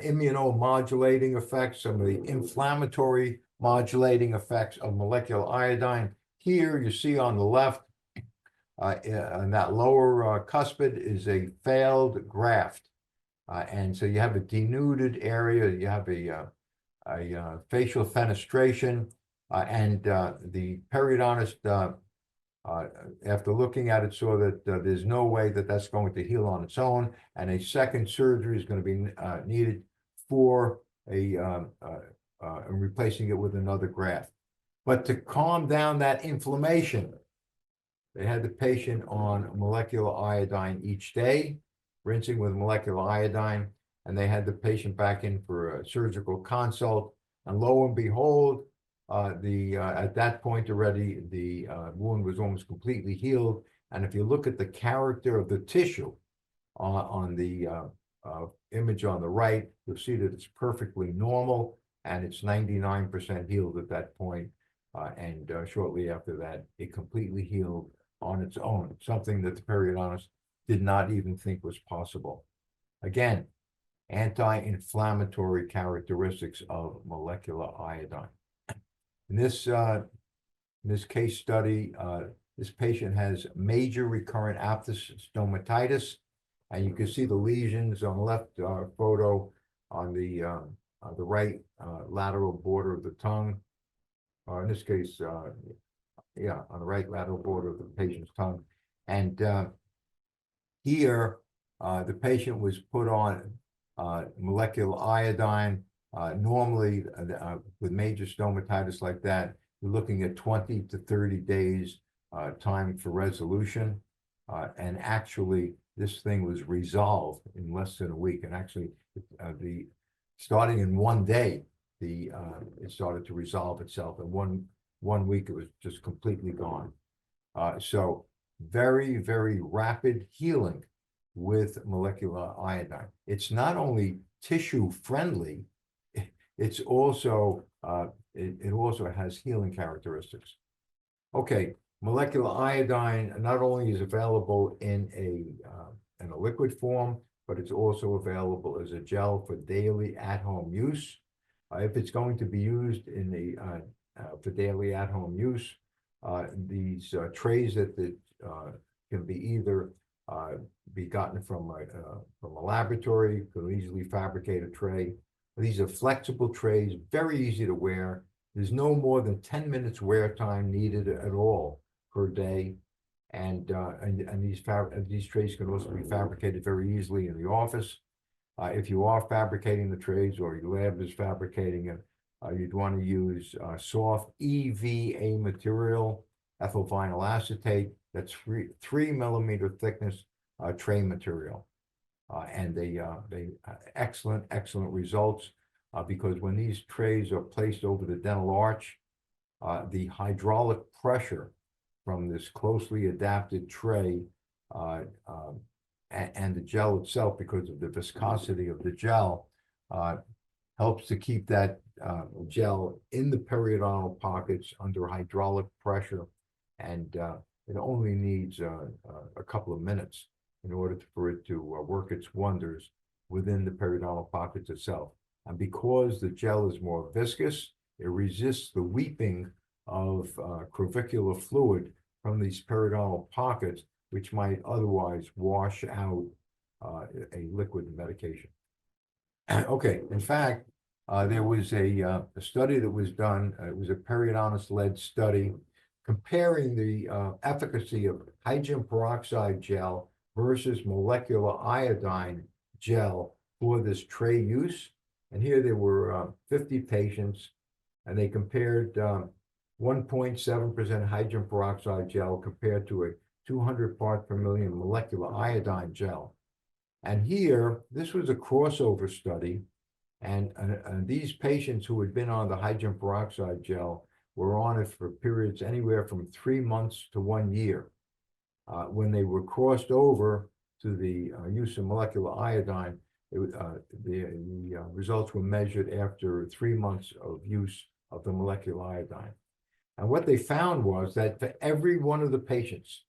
immunomodulating effects, some of the inflammatory modulating effects of molecular iodine. Here you see on the left, on that lower cuspid is a failed graft. And so you have a denuded area, you have a facial fenestration, and the periodontist, after looking at it, saw that there's no way that that's going to heal on its own, and a second surgery is going to be needed for replacing it with another graft. But to calm down that inflammation, they had the patient on molecular iodine each day, rinsing with molecular iodine, and they had the patient back in for a surgical consult. And lo and behold, at that point already, the wound was almost completely healed. And if you look at the character of the tissue on the image on the right, you'll see that it's perfectly normal, and it's 99% healed at that point. And shortly after that, it completely healed on its own, something that the periodontist did not even think was possible. Again, anti-inflammatory characteristics of molecular iodine. In this case study, this patient has major recurrent aphthous stomatitis, and you can see the lesions on the left photo on the right lateral border of the tongue, or in this case, yeah, on the right lateral border of the patient's tongue. And here, the patient was put on molecular iodine. Normally, with major stomatitis like that, you're looking at 20 to 30 days time for resolution. And actually, this thing was resolved in less than a week. And actually, starting in 1 day, it started to resolve itself. In one week, it was just completely gone. So very, very rapid healing with molecular iodine. It's not only tissue friendly, it's also it also has healing characteristics. Okay, molecular iodine not only is available in a liquid form, but it's also available as a gel for daily at-home use. If it's going to be used in for daily at-home use, these trays that can be either be gotten from a laboratory, could easily fabricate a tray. These are flexible trays, very easy to wear. There's no more than 10 minutes wear time needed at all per day. And these trays can also be fabricated very easily in the office. If you are fabricating the trays or your lab is fabricating it, you'd want to use soft EVA material, ethyl vinyl acetate. That's 3 millimeter thickness tray material. And they excellent results because when these trays are placed over the dental arch, the hydraulic pressure from this closely adapted tray and the gel itself, because of the viscosity of the gel, helps to keep that gel in the periodontal pockets under hydraulic pressure, and it only needs a couple of minutes in order for it to work its wonders within the periodontal pockets itself. And because the gel is more viscous, it resists the weeping of crevicular fluid from these periodontal pockets, which might otherwise wash out a liquid medication. Okay, in fact, there was a study that was done. It was a periodontist-led study comparing the efficacy of hydrogen peroxide gel versus molecular iodine gel for this tray use. And here there were 50 patients, and they compared 1.7% hydrogen peroxide gel compared to a 200 part per million molecular iodine gel. And here, this was a crossover study, and these patients who had been on the hydrogen peroxide gel were on it for periods anywhere from 3 months to 1 year. When they were crossed over to the use of molecular iodine, the results were measured after 3 months of use of the molecular iodine. And what they found was that for every one of the patients,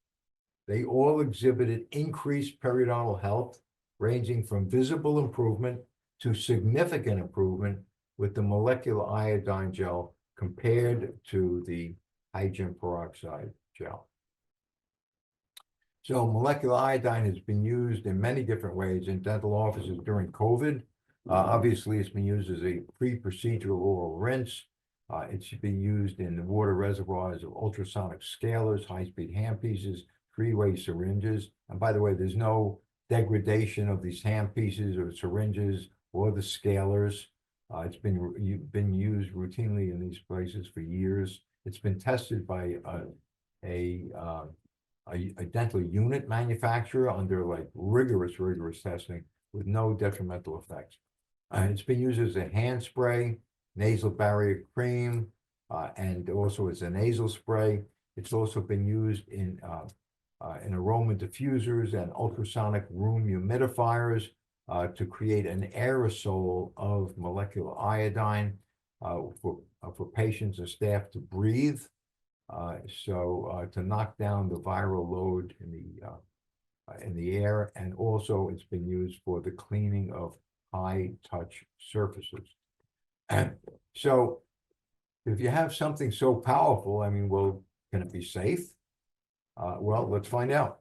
they all exhibited increased periodontal health, ranging from visible improvement to significant improvement with the molecular iodine gel compared to the hydrogen peroxide gel. So molecular iodine has been used in many different ways in dental offices during COVID. Obviously, it's been used as a pre-procedural oral rinse. It should be used in the water reservoirs of ultrasonic scalers, high-speed handpieces, three-way syringes. And by the way, there's no degradation of these handpieces or syringes or the scalers. It's been used routinely in these places for years. It's been tested by a dental unit manufacturer under like rigorous testing with no detrimental effects. It's been used as a hand spray, nasal barrier cream, and also as a nasal spray. It's also been used in aroma diffusers and ultrasonic room humidifiers to create an aerosol of molecular iodine for patients and staff to breathe. To knock down the viral load in the air, and also it's been used for the cleaning of high touch surfaces. And so if you have something so powerful, I mean, well, can it be safe? Well, let's find out.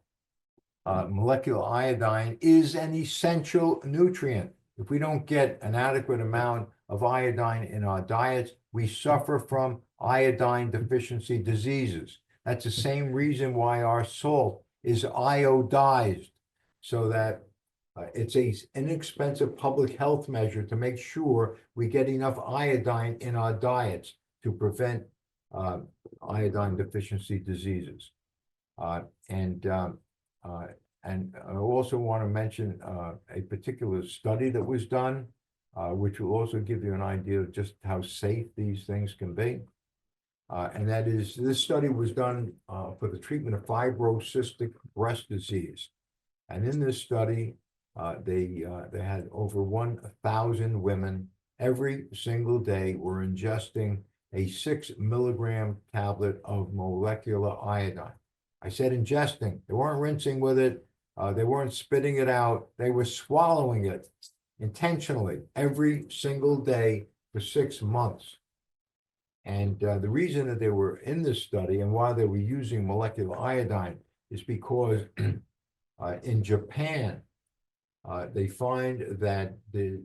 Molecular iodine is an essential nutrient. If we don't get an adequate amount of iodine in our diets, we suffer from iodine deficiency diseases. That's the same reason why our salt is iodized, so that it's an inexpensive public health measure to make sure we get enough iodine in our diets to prevent iodine deficiency diseases. And I also want to mention a particular study that was done, which will also give you an idea of just how safe these things can be. And that is, this study was done for the treatment of fibrocystic breast disease. And in this study, they had over 1,000 women every single day were ingesting a 6 milligram tablet of molecular iodine. I said ingesting. They weren't rinsing with it. They weren't spitting it out. They were swallowing it intentionally every single day for 6 months. And the reason that they were in this study and why they were using molecular iodine is because in Japan, they find that the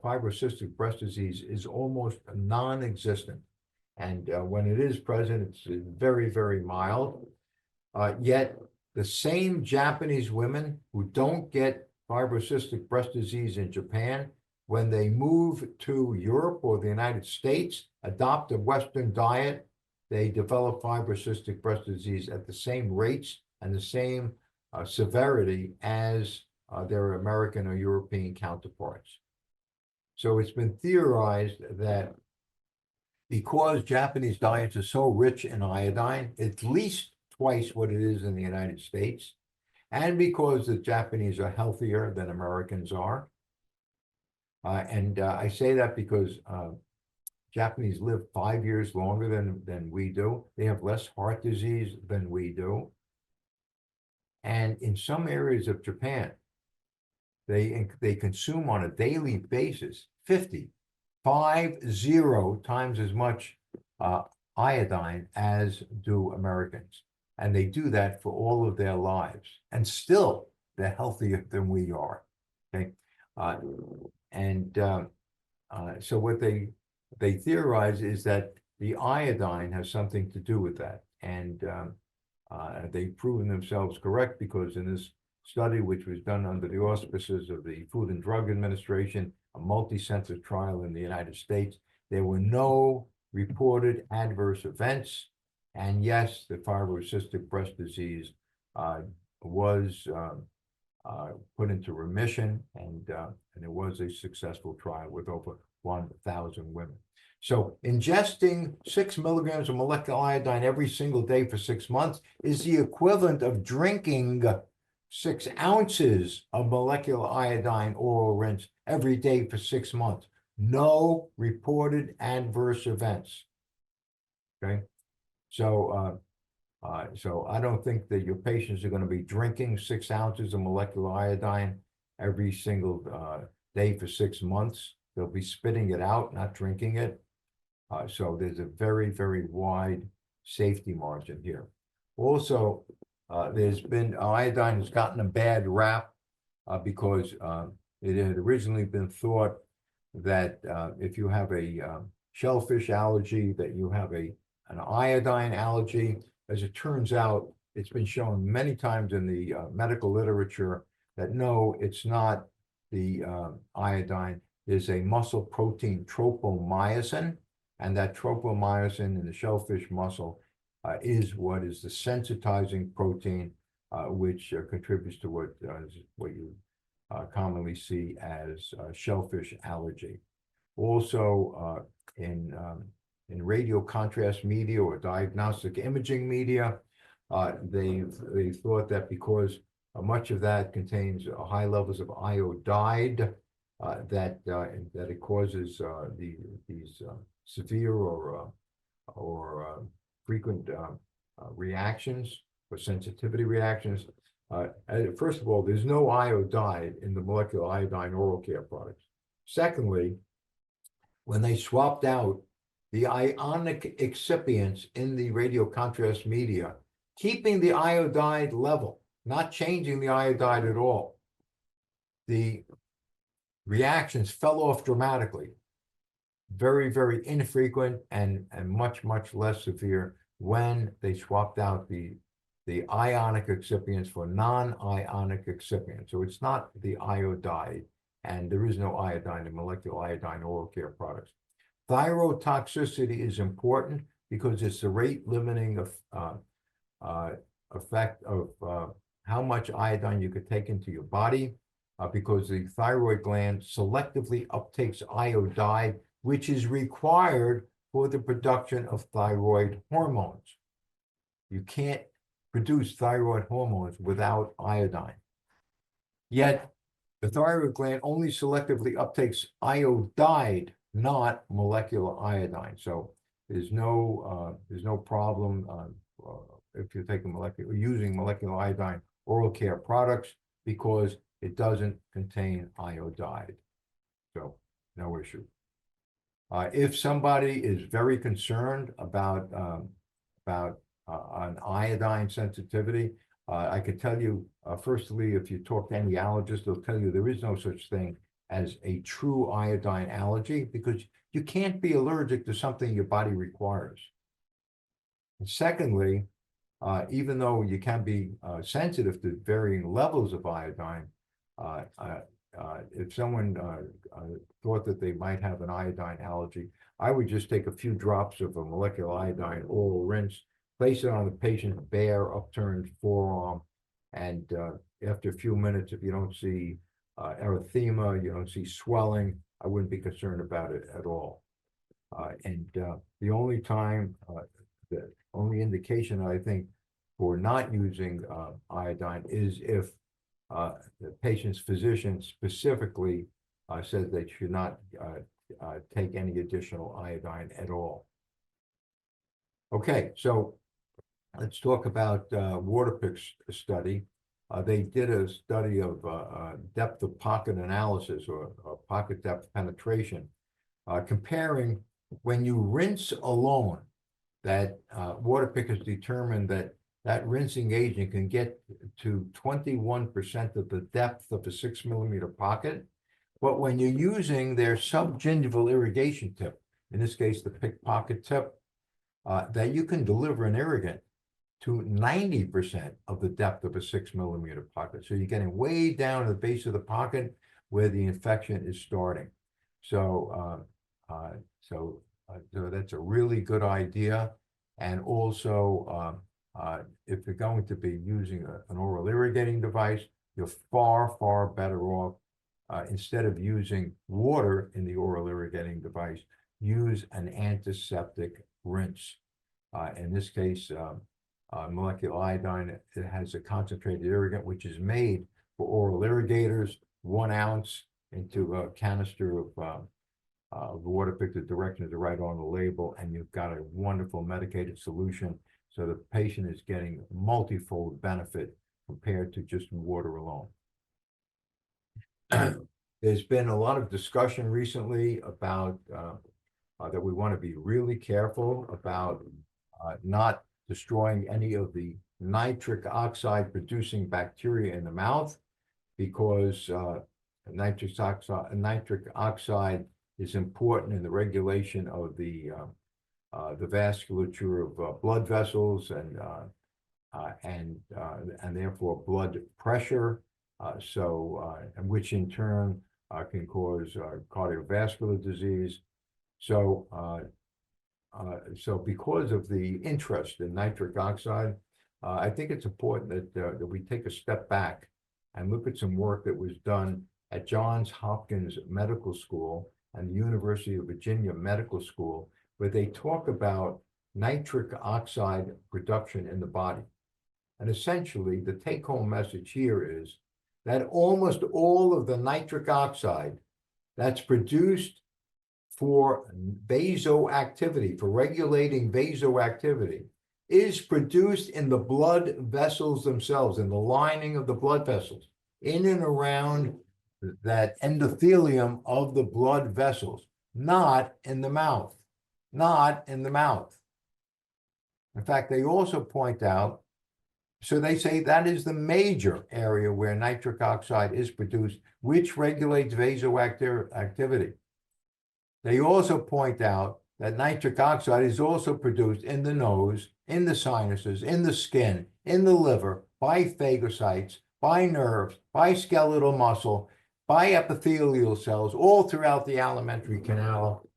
fibrocystic breast disease is almost non-existent. And when it is present, it's very, very mild. Yet the same Japanese women who don't get fibrocystic breast disease in Japan, when they move to Europe or the United States, adopt a Western diet, they develop fibrocystic breast disease at the same rates and the same severity as their American or European counterparts. So it's been theorized that because Japanese diets are so rich in iodine, at least twice what it is in the United States, and because the Japanese are healthier than Americans are. I say that because Japanese live 5 years longer than we do. They have less heart disease than we do. And in some areas of Japan, they consume on a daily basis 50 times as much iodine as do Americans. And they do that for all of their lives. And still, they're healthier than we are. Okay. So what they theorize is that the iodine has something to do with that. And they've proven themselves correct, because in this study, which was done under the auspices of the Food and Drug Administration, a multi-center trial in the United States, there were no reported adverse events. And yes, the fibrocystic breast disease was put into remission, and it was a successful trial with over 1,000 women. So ingesting 6 milligrams of molecular iodine every single day for 6 months is the equivalent of drinking 6 ounces of molecular iodine oral rinse every day for 6 months. No reported adverse events. Okay, so so I don't think that your patients are going to be drinking 6 ounces of molecular iodine every single day for 6 months. They'll be spitting it out, not drinking it. So there's a very, very wide safety margin here. Also, there's been iodine has gotten a bad rap because it had originally been thought that if you have a shellfish allergy, that you have an iodine allergy. As it turns out, it's been shown many times in the medical literature that no, it's not the iodine. There's a muscle protein, tropomyosin, and that tropomyosin in the shellfish muscle is what is the sensitizing protein, which contributes to what you commonly see as shellfish allergy. Also, in radio contrast media or diagnostic imaging media, they thought that because much of that contains high levels of iodide, that it causes these severe or frequent reactions or sensitivity reactions. First of all, there's no iodide in the molecular iodine oral care products. Secondly, when they swapped out the ionic excipients in the radio contrast media, keeping the iodide level, not changing the iodide at all, the reactions fell off dramatically. Very, very infrequent and much, much less severe when they swapped out the ionic excipients for non-ionic excipients. So it's not the iodide, and there is no iodine in molecular iodine oral care products. Thyroid toxicity is important because it's the rate-limiting effect of how much iodine you could take into your body, because the thyroid gland selectively uptakes iodide, which is required for the production of thyroid hormones. You can't produce thyroid hormones without iodine. Yet the thyroid gland only selectively uptakes iodide, not molecular iodine. So there's no problem if you're taking using molecular iodine oral care products because it doesn't contain iodide. So no issue. If somebody is very concerned about an iodine sensitivity, I could tell you, firstly, if you talk to any allergist, they'll tell you there is no such thing as a true iodine allergy because you can't be allergic to something your body requires. And secondly, even though you can be sensitive to varying levels of iodine, if someone thought that they might have an iodine allergy, I would just take a few drops of a molecular iodine oral rinse, place it on the patient's bare upturned forearm, and after a few minutes, if you don't see erythema, you don't see swelling, I wouldn't be concerned about it at all. The only time, the only indication I think for not using iodine is if the patient's physician specifically says they should not take any additional iodine at all. Okay, so let's talk about Waterpik's study. They did a study of depth of pocket analysis or pocket depth penetration, comparing when you rinse alone, that Waterpik has determined that rinsing agent can get to 21% of the depth of a 6 millimeter pocket. But when you're using their subgingival irrigation tip, in this case, the PIC pocket tip, that you can deliver an irrigant to 90% of the depth of a 6 millimeter pocket. So you're getting way down to the base of the pocket where the infection is starting. So, so that's a really good idea. And also, if you're going to be using an oral irrigating device, you're far, far better off. Instead of using water in the oral irrigating device, use an antiseptic rinse. In this case, molecular iodine, it has a concentrated irrigant, which is made for oral irrigators, 1 ounce into a canister of Waterpik. The directions are right on the label, and you've got a wonderful medicated solution. So the patient is getting multifold benefit compared to just water alone. There's been a lot of discussion recently about that we want to be really careful about not destroying any of the nitric oxide producing bacteria in the mouth, because nitric oxide is important in the regulation of the vasculature of blood vessels and therefore blood pressure, and which in turn can cause cardiovascular disease. So because of the interest in nitric oxide, I think it's important that we take a step back and look at some work that was done at Johns Hopkins Medical School and the University of Virginia Medical School, where they talk about nitric oxide production in the body. And essentially, the take-home message here is that almost all of the nitric oxide that's produced for vasoactivity, for regulating vasoactivity, is produced in the blood vessels themselves, in the lining of the blood vessels, in and around that endothelium of the blood vessels, not in the mouth, not in the mouth. In fact, they also point out, so they say that is the major area where nitric oxide is produced, which regulates vasoactivity. They also point out that nitric oxide is also produced in the nose, in the sinuses, in the skin, in the liver, by phagocytes, by nerves, by skeletal muscle, by epithelial cells, all throughout the alimentary canal.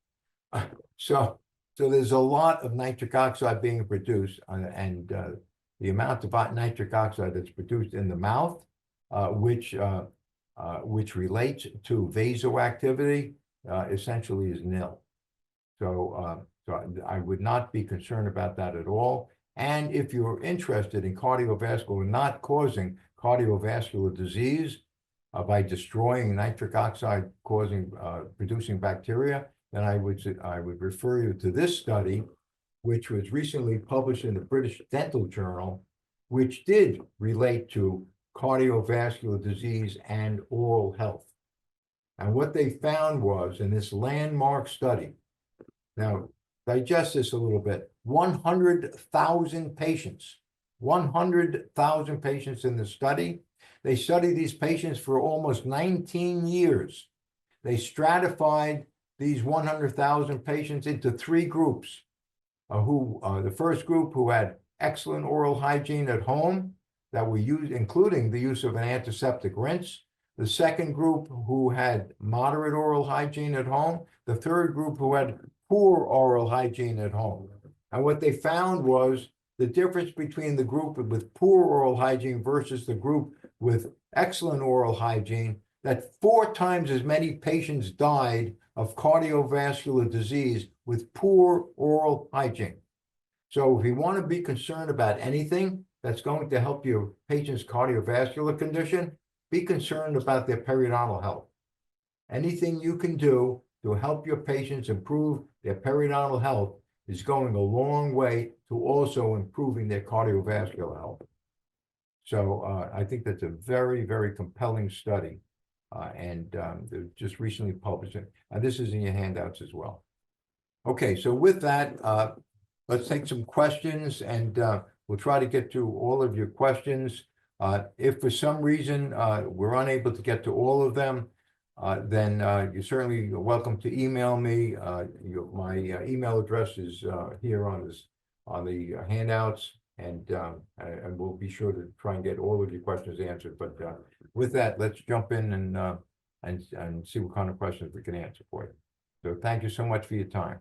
So there's a lot of nitric oxide being produced, and the amount of nitric oxide that's produced in the mouth, which relates to vasoactivity, essentially is nil. So I would not be concerned about that at all. And if you're interested in cardiovascular, not causing cardiovascular disease, by destroying nitric oxide producing bacteria, then I would refer you to this study, which was recently published in the British Dental Journal, which did relate to cardiovascular disease and oral health. And what they found was in this landmark study, now digest this a little bit, 100,000 patients, 100,000 patients in the study. They studied these patients for almost 19 years. They stratified these 100,000 patients into three groups. The first group who had excellent oral hygiene at home that were used, including the use of an antiseptic rinse. The second group who had moderate oral hygiene at home. The third group who had poor oral hygiene at home. And what they found was the difference between the group with poor oral hygiene versus the group with excellent oral hygiene, that 4 times as many patients died of cardiovascular disease with poor oral hygiene. So if you want to be concerned about anything that's going to help your patient's cardiovascular condition, be concerned about their periodontal health. Anything you can do to help your patients improve their periodontal health is going a long way to also improving their cardiovascular health. So I think that's a very, very compelling study. And they just recently published it. And this is in your handouts as well. Okay, so with that, let's take some questions, and we'll try to get to all of your questions. If for some reason we're unable to get to all of them, then you're certainly welcome to email me. My email address is here on the handouts, and we'll be sure to try and get all of your questions answered. But with that, let's jump in and see what kind of questions we can answer for you. So thank you so much for your time.